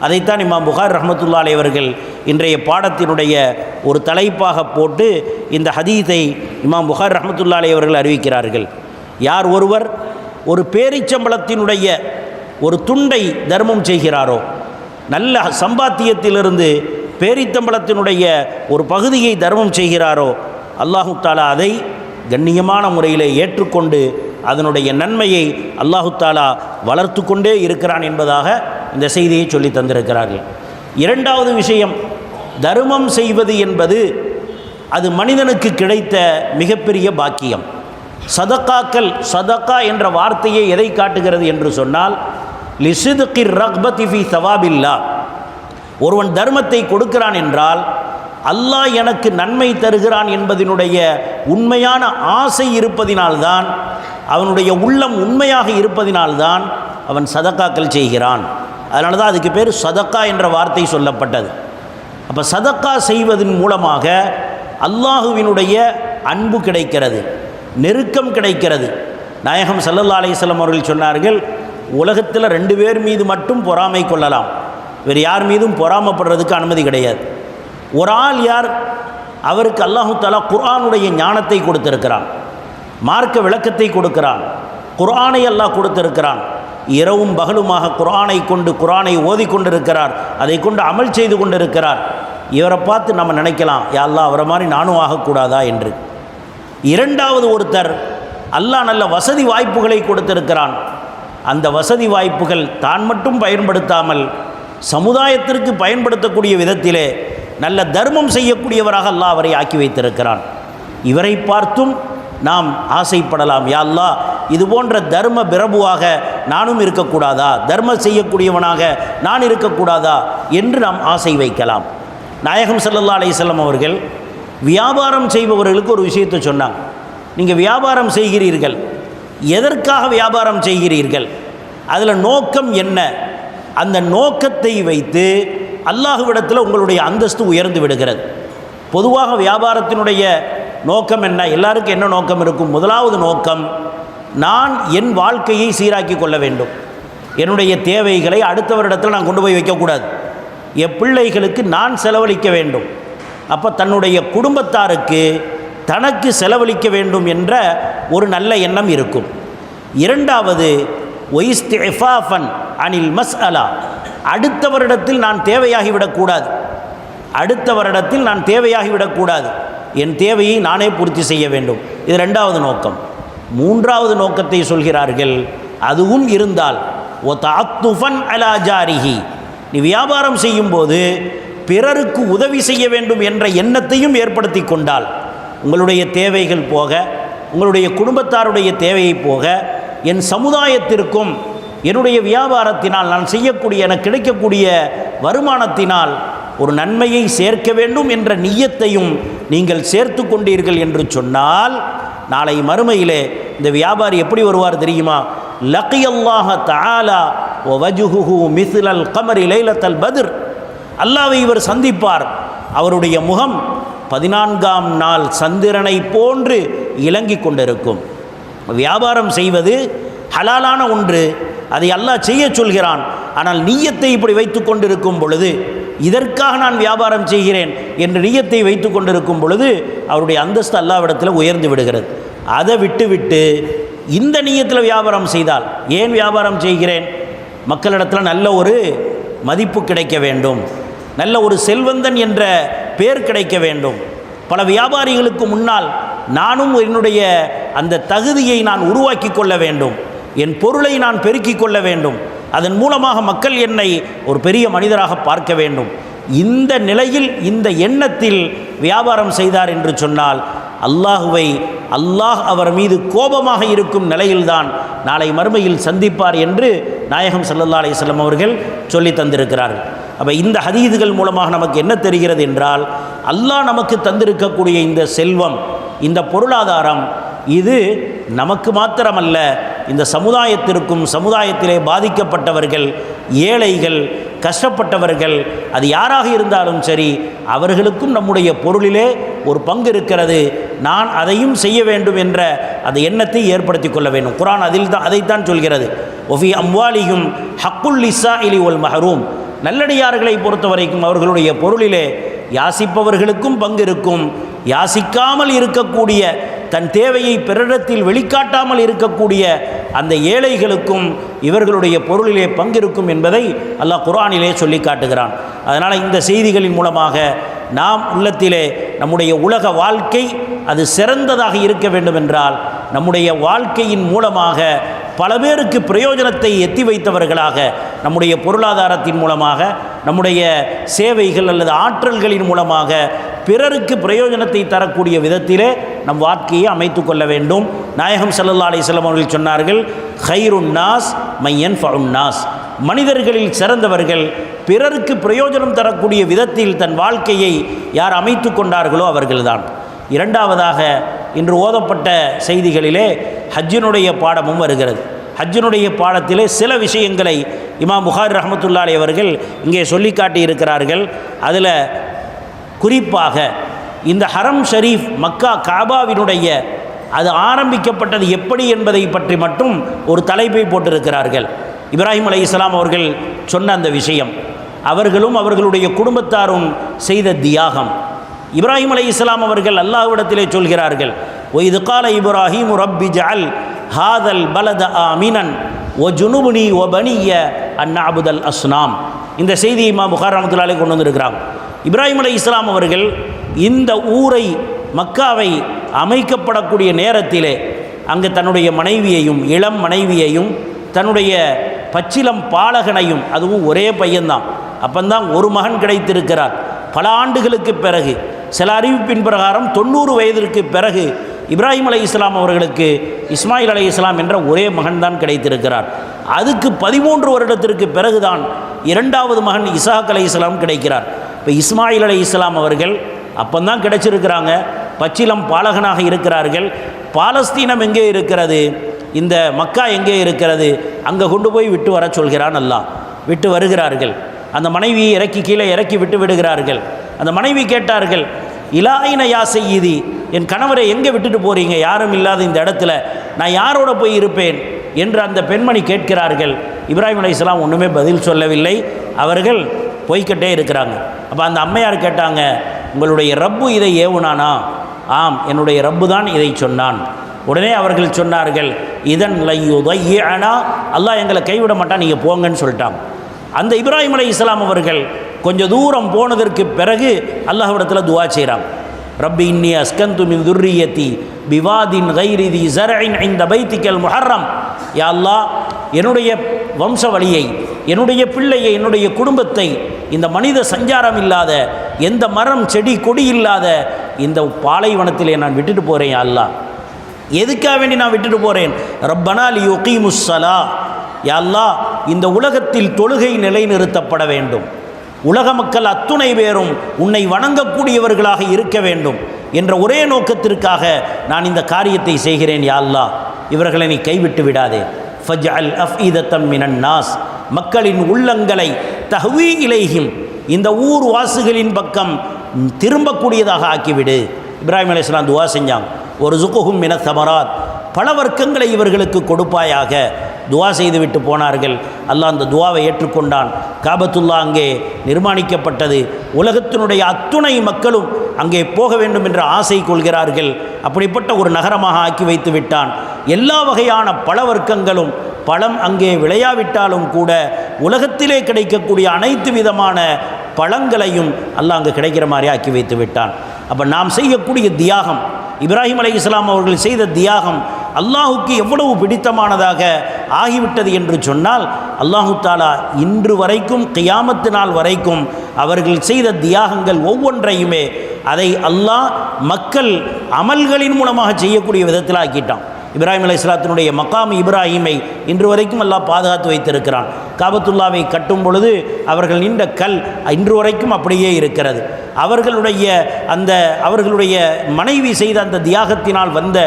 அதைத்தான் இமாம் புகாரி ரஹ்மத்துல்லாஹி அலைஹி அவர்கள் இன்றைய பாடத்தினுடைய ஒரு தலைப்பாக போட்டு இந்த ஹதீஸை இமாம் புகாரி ரஹ்மத்துல்லாஹி அலைஹி அவர்கள் அறிவிக்கிறார்கள். யார் ஒருவர் ஒரு பேரிச்சம்பளத்தினுடைய ஒரு துண்டை தர்மம் செய்கிறாரோ, நல்ல சம்பாத்தியத்திலிருந்து பேரித்தம்பளத்தினுடைய ஒரு பகுதியை தர்மம் செய்கிறாரோ, அல்லாஹு தாலா அதை கண்ணியமான முறையில் ஏற்றுக்கொண்டு அதனுடைய நன்மையை அல்லாஹு தாலா வளர்த்து கொண்டே இருக்கிறான் என்பதாக இந்த செய்தியை சொல்லி தந்திருக்கிறார்கள். இரண்டாவது விஷயம், தர்மம் செய்வது என்பது அது மனிதனுக்கு கிடைத்த மிகப்பெரிய பாக்கியம். சதக்காக்கள், சதக்கா என்ற வார்த்தையை எதை காட்டுகிறது என்று சொன்னால், லிசிதுகிர் ரக்பதி ஃபி தவாபில்லா, ஒருவன் தர்மத்தை கொடுக்கிறான் என்றால் அல்லாஹ் எனக்கு நன்மை தருகிறான் என்பதனுடைய உண்மையான ஆசை இருப்பதினால்தான், அவனுடைய உள்ளம் உண்மையாக இருப்பதினால்தான் அவன் சதக்காக்கள் செய்கிறான். அதனால தான் அதுக்கு பேர் சதக்கா என்ற வார்த்தை சொல்லப்பட்டது. அப்போ சதக்கா செய்வதன் மூலமாக அல்லாஹுவினுடைய அன்பு கிடைக்கிறது, நெருக்கம் கிடைக்கிறது. நாயகம் ஸல்லல்லாஹு அலைஹி வஸல்லம் அவர்கள் சொன்னார்கள், உலகத்தில் 2 பேர் மீது மட்டும் பொறாமை கொள்ளலாம், வேறு யார் மீதும் பொறாமைப்படுறதுக்கு அனுமதி கிடையாது. ஒரு ஆள் யார்? அவருக்கு அல்லாஹு தஆலா குர்ஆனுடைய ஞானத்தை கொடுத்திருக்கிறான், மார்க்க விளக்கத்தை கொடுக்கிறான், குர்ஆனை அல்லாஹ் கொடுத்திருக்கிறான், இரவும் பகலுமாக குர்ஆனை கொண்டு குர்ஆனை ஓதிக்கொண்டிருக்கிறார், அதை கொண்டு அமல் செய்து கொண்டிருக்கிறார். இவரை பார்த்து நம்ம நினைக்கலாம், யா அல்லாஹ் அவரை மாதிரி நானும் ஆகக்கூடாதா என்று. இரண்டாவது ஒருத்தர் அல்லாஹ் நல்ல வசதி வாய்ப்புகளை கொடுத்திருக்கிறான், அந்த வசதி வாய்ப்புகள் தான் மட்டும் பயன்படுத்தாமல் சமுதாயத்திற்கு பயன்படுத்தக்கூடிய விதத்திலே நல்ல தர்மம் செய்யக்கூடியவராக அல்லாஹ் அவரை ஆக்கி வைத்திருக்கிறான். இவரை பார்த்தும் நாம் ஆசைப்படலாம், யா அல்லாஹ் இது போன்ற தர்ம பிரபுவாக நானும் இருக்கக்கூடாதா, தர்மம் செய்யக்கூடியவனாக நான் இருக்கக்கூடாதா என்று நாம் ஆசை வைக்கலாம். நாயகம் ஸல்லல்லாஹு அலைஹி வஸல்லம் அவர்கள் வியாபாரம் செய்பவர்களுக்கு ஒரு விஷயத்தை சொன்னாங்க. நீங்கள் வியாபாரம் செய்கிறீர்கள், எதற்காக வியாபாரம் செய்கிறீர்கள், அதில் நோக்கம் என்ன? அந்த நோக்கத்தை வைத்து அல்லாஹ்விடத்தில் உங்களுடைய அந்தஸ்து உயர்ந்து விடுகிறது. பொதுவாக வியாபாரத்தினுடைய நோக்கம் என்ன? எல்லாருக்கும் என்ன நோக்கம் இருக்கும்? முதலாவது நோக்கம், நான் என் வாழ்க்கையை சீராக்கி கொள்ள வேண்டும், என்னுடைய தேவைகளை அடுத்தவரிடத்தில் நான் கொண்டு போய் வைக்கக்கூடாது, என் பிள்ளைகளுக்கு நான் செலவழிக்க வேண்டும், அப்போ தன்னுடைய குடும்பத்தாருக்கு தனக்கு செலவழிக்க வேண்டும் என்ற ஒரு நல்ல எண்ணம் இருக்கும். இரண்டாவது, ஒய்ஸ்திஃபாஃபன் அனில் மஸ்அலா, அடுத்தவரிடத்தில் நான் தேவையாகிவிடக்கூடாது, அடுத்தவரிடத்தில் நான் தேவையாகிவிடக்கூடாது, என் தேவையை நானே பூர்த்தி செய்ய வேண்டும். இது ரெண்டாவது நோக்கம். மூன்றாவது நோக்கத்தை சொல்கிறார்கள், அதுவும் இருந்தால் ஒ தஅத்துஃபன் அலா ஜாரிஹி, நீ வியாபாரம் செய்யும்போது பிறருக்கு உதவி செய்ய வேண்டும் என்ற எண்ணத்தையும் ஏற்படுத்தி கொண்டால், உங்களுடைய தேவைகள் போக, உங்களுடைய குடும்பத்தாருடைய தேவையை போக, என் சமுதாயத்திற்கும் என்னுடைய வியாபாரத்தினால் நான் செய்யக்கூடிய எனக்கு கிடைக்கக்கூடிய வருமானத்தினால் ஒரு நன்மையை சேர்க்க வேண்டும் என்ற நிய்யத்தையும் நீங்கள் சேர்த்து கொண்டீர்கள் என்று சொன்னால், நாளை மறுமையிலே இந்த வியாபாரி எப்படி வருவார் தெரியுமா? லக்கியல்லாஹ தஆலா வ வஜ்ஹுஹு மிஸ்லல் கமரி லைலத்தல் பத்ர், அல்லாஹ்வை இவர் சந்திப்பார், அவருடைய முகம் 14ஆம் நாள் சந்திரனை போன்று இலங்கிக் கொண்டிருக்கும். வியாபாரம் செய்வது ஹலாலான ஒன்று, அதை அல்லாஹ் செய்ய சொல்கிறான். ஆனால் நிய்யத்தை இப்படி வைத்து கொண்டிருக்கும் பொழுது, இதற்காக நான் வியாபாரம் செய்கிறேன் என்று நிய்யத்தை வைத்து கொண்டிருக்கும் பொழுது அவருடைய அந்தஸ்து அல்லாஹ்விடத்தில் உயர்ந்து விடுகிறது. அதை விட்டு இந்த நிய்யத்தில் வியாபாரம் செய்தால், ஏன் வியாபாரம் செய்கிறேன்? மக்களிடத்தில் நல்ல ஒரு மதிப்பு கிடைக்க வேண்டும், நல்ல ஒரு செல்வந்தன் என்ற பேர் கிடைக்க வேண்டும், பல வியாபாரிகளுக்கு முன்னால் நானும் என்னுடைய அந்த தகுதியை நான் உருவாக்கி கொள்ள வேண்டும், என் பொருளை நான் பெருக்கிக் கொள்ள வேண்டும், அதன் மூலமாக மக்கள் என்னை ஒரு பெரிய மனிதராக பார்க்க வேண்டும். இந்த நிலையில், இந்த எண்ணத்தில் வியாபாரம் செய்தார் என்று சொன்னால், அல்லாஹ் அவர் மீது கோபமாக இருக்கும் நிலையில்தான் நாளை மறுமையில் சந்திப்பார் என்று நாயகம் ஸல்லல்லாஹு அலைஹி வஸல்லம் அவர்கள் சொல்லி தந்திருக்கிறார்கள். அப்போ இந்த ஹதீதுகள் மூலமாக நமக்கு என்ன தெரிகிறது என்றால், அல்லாஹ் நமக்கு தந்திருக்கக்கூடிய இந்த செல்வம், இந்த பொருளாதாரம், இது நமக்கு மாத்திரமல்ல, இந்த சமுதாயத்திற்கும், சமுதாயத்திலே பாதிக்கப்பட்டவர்கள், ஏழைகள், கஷ்டப்பட்டவர்கள், அது யாராக இருந்தாலும் சரி, அவர்களுக்கும் நம்முடைய பொருளிலே ஒரு பங்கு இருக்கிறது, நான் அதையும் செய்ய வேண்டும் என்ற அந்த எண்ணத்தை ஏற்படுத்தி கொள்ள வேண்டும். குர்ஆன் அதைத்தான் சொல்கிறது. ஒஃபி அம்வாலிஹிம் ஹக்குல் லிஸ்ஸாஇலி வல் மஹ்ரூம், நல்லடியார்களை பொறுத்த வரைக்கும் அவர்களுடைய பொருளிலே யாசிப்பவர்களுக்கும் பங்கு இருக்கும், யாசிக்காமல் இருக்கக்கூடிய, தன் தேவையை பிறரிடத்தில் வெளிக்காட்டாமல் இருக்கக்கூடிய அந்த ஏழைகளுக்கும் இவர்களுடைய பொருளிலே பங்கிருக்கும் என்பதை அல்லாஹ் குர்ஆனிலே சொல்லி காட்டுகிறான். அதனால் இந்த செய்திகளின் மூலமாக நாம் உள்ளத்திலே நம்முடைய உலக வாழ்க்கை அது சிறந்ததாக இருக்க வேண்டும் என்றால், நம்முடைய வாழ்க்கையின் மூலமாக பல பேருக்கு பிரயோஜனத்தை எத்தி வைத்தவர்களாக, நம்முடைய பொருளாதாரத்தின் மூலமாக, நம்முடைய சேவைகள் அல்லது ஆற்றல்களின் மூலமாக பிறருக்கு பிரயோஜனத்தை தரக்கூடிய விதத்திலே நம் வாழ்க்கையை அமைத்து கொள்ள வேண்டும். நாயகம் ஸல்லல்லாஹு அலைஹி வஸல்லம் அவர்கள் சொன்னார்கள், ஹைருன் நாஸ் மை யன்ஃபஉன் நாஸ், மனிதர்களில் சிறந்தவர்கள் பிறருக்கு பிரயோஜனம் தரக்கூடிய விதத்தில் தன் வாழ்க்கையை யார் அமைத்து கொண்டார்களோ அவர்கள்தான். இரண்டாவதாக இன்று ஓதப்பட்ட செய்திகளிலே ஹஜ்ஜினுடைய பாடமும் வருகிறது. ஹஜ்ஜினுடைய பாடத்திலே சில விஷயங்களை இமாம் புகாரி ரஹ்மத்துல்லாஹி அலைஹி அவர்கள் இங்கே சொல்லி காட்டியிருக்கிறார்கள். அதில் குறிப்பாக இந்த ஹரம் ஷரீஃப் மக்கா காபாவினுடைய அது ஆரம்பிக்கப்பட்டது எப்படி என்பதை பற்றி மட்டும் ஒரு தலைப்பை போட்டிருக்கிறார்கள். இப்ராஹிம் அலைஹிஸ்ஸலாம் அவர்கள் சொன்ன அந்த விஷயம், அவர்களும் அவர்களுடைய குடும்பத்தாரும் செய்த தியாகம். இப்ராஹிம் அலைஹிஸ்ஸலாம் அவர்கள் அல்லாஹ்விடத்திலே சொல்கிறார்கள், ஒய்து கால இப்ராஹீம் ரப்பி ஜஅல் ஹாதல் பலத ஆமினன் ஒ ஜுனுபுனி ஒ பனிய அந்நாபுதல் அஸ்னாம். இந்த செய்தியை இமாம் புகாரி ரஹ்மத்துல்லாஹி அலைஹி கொண்டு வந்திருக்கிறாங்க. இப்ராஹிம் அலைஹிஸ்ஸலாம் அவர்கள் இந்த ஊரை மக்காவை அமைக்கப்படக்கூடிய நேரத்திலே அங்கு தன்னுடைய மனைவியையும் இளம் மனைவியையும் தன்னுடைய பச்சிலம் பாலகனையும், அதுவும் ஒரே பையன்தான், அப்பந்தான் ஒரு மகன் கிடைத்திருக்கிறார். பல ஆண்டுகளுக்கு பிறகு, சில அறிவிப்பின் பிரகாரம் 90 வயதிற்கு பிறகு இப்ராஹிம் அலைஹிஸ்ஸலாம் அவர்களுக்கு இஸ்மாயில் அலைஹிஸ்ஸலாம் என்ற ஒரே மகன்தான் கிடைத்திருக்கிறார். அதுக்கு 13 வருடத்திற்கு பிறகுதான் இரண்டாவது மகன் இஸ்ஹாக் அலைஹிஸ்ஸலாம் கிடைக்கிறார். இப்போ இஸ்மாயில் அலைஹிஸ்ஸலாம் அவர்கள் அப்பந்தான் கிடைச்சிருக்கிறாங்க, பச்சிலம் பாலகனாக இருக்கிறார்கள். பாலஸ்தீனம் எங்கே இருக்கிறது, இந்த மக்கா எங்கே இருக்கிறது, அங்கே கொண்டு போய் விட்டு வர சொல்கிறான் அல்லாஹ். விட்டு வருகிறார்கள். அந்த மனைவியை கீழே இறக்கி விட்டு விடுகிறார்கள். அந்த மனைவி கேட்டார்கள், இலாயின யா செய்யீதி, என் கணவரை எங்கே விட்டுட்டு போகிறீங்க, யாரும் இல்லாத இந்த இடத்துல நான் யாரோட போய் இருப்பேன் என்று அந்த பெண்மணி கேட்கிறார்கள். இப்ராஹிம் அலைஹிஸ்ஸலாம் ஒன்றுமே பதில் சொல்லவில்லை, அவர்கள் போய்கிட்டே இருக்கிறாங்க. அப்போ அந்த அம்மையார் கேட்டாங்க, உங்களுடைய ரப்பு இதை ஏவுனானா? ஆம், என்னுடைய ரப்பு தான் இதை சொன்னான். உடனே அவர்கள் சொன்னார்கள், இதன் லையுதையனா, அல்லாஹ் எங்களை கைவிட மாட்டான், நீங்கள் போங்கன்னு சொல்லிட்டாங்க. அந்த இப்ராஹிம் அலைஹிஸ்ஸலாம் அவர்கள் கொஞ்சம் தூரம் போனதற்கு பிறகு அல்லாஹ்விடத்தில் துஆ செய்கிறாங்க. ரப்பி இன்னி அஸ்கந்து மின் துர்ரியத்தி பிவாதின் கைரி தி ஸர்இன் இன்த பைத்திக்கல் முஹர்ரம். யா அல்லாஹ், என்னுடைய வம்ச வழியை, என்னுடைய பிள்ளையை, என்னுடைய குடும்பத்தை இந்த மனித சஞ்சாரம் இல்லாத, எந்த மரம் செடி கொடி இல்லாத இந்த பாலைவனத்திலே நான் விட்டுட்டு போகிறேன். யா அல்லாஹ், எதுக்காக வேண்டி நான் விட்டுட்டு போகிறேன்? ரப்பனா லியுகீமுஸ் ஸலா, யா அல்லாஹ், இந்த உலகத்தில் தொழுகை நிலைநிறுத்தப்பட வேண்டும், உலக மக்கள் அத்துணை பேரும் உன்னை வணங்கக்கூடியவர்களாக இருக்க வேண்டும் என்ற ஒரே நோக்கத்திற்காக நான் இந்த காரியத்தை செய்கிறேன். யா அல்லாஹ், இவர்களை நீ கைவிட்டு விடாதே. ஃபஜ்அல் அஃபீதத்தம் மினன் நாஸ், மக்களின் உள்ளங்களை தஹ்வீ இலைஹிம், இந்த ஊர் வாசிகளின் பக்கம் திரும்பக்கூடியதாக ஆக்கிவிடு. இப்ராஹிம் அலைஹிஸ்ஸலாம் துஆ செஞ்சாங்க. ஒரு ஸுகுஹும் மின தமராத், பல வர்க்கங்களை இவர்களுக்கு கொடுப்பாயாக துஆ செய்துவிட்டு போனார்கள். அல்லாஹ் அந்த துஆவை ஏற்றுக்கொண்டான். காபத்துல்லா அங்கே நிர்மாணிக்கப்பட்டது. உலகத்தினுடைய அத்துணை மக்களும் அங்கே போக வேண்டும் என்ற ஆசை கொள்கிறார்கள். அப்படிப்பட்ட ஒரு நகரமாக ஆக்கி வைத்து விட்டான். எல்லா வகையான பல வர்க்கங்களும், பழம் அங்கே விளையாவிட்டாலும் கூட உலகத்திலே கிடைக்கக்கூடிய அனைத்து விதமான பழங்களையும் அல்லாஹ் அங்கே கிடைக்கிற மாதிரி ஆக்கி வைத்து விட்டான். அப்போ நாம் செய்யக்கூடிய தியாகம், இப்ராஹிம் அலைஹிஸ்ஸலாம் அவர்கள் செய்த தியாகம் அல்லாஹுக்கு எவ்வளவு பிடித்தமானதாக ஆகிவிட்டது என்று சொன்னால், அல்லாஹு தாலா இன்று வரைக்கும் கியாமத்து நாள் வரைக்கும் அவர்கள் செய்த தியாகங்கள் ஒவ்வொன்றையுமே அதை அல்லாஹ் மக்கள் அமல்களின் மூலமாக செய்யக்கூடிய விதத்தில் ஆக்கிட்டான். இப்ராஹிம் அலைஹிஸ்ஸலாத்தினுடைய மகாம் இப்ராஹீமை இன்று வரைக்கும் அல்லாஹ் பாதுகாத்து வைத்திருக்கிறான். காபத்துல்லாவை கட்டும் பொழுது அவர்கள் நின்ற கல் இன்று வரைக்கும் அப்படியே இருக்கிறது. அவர்களுடைய மனைவி செய்த அந்த தியாகத்தினால் வந்த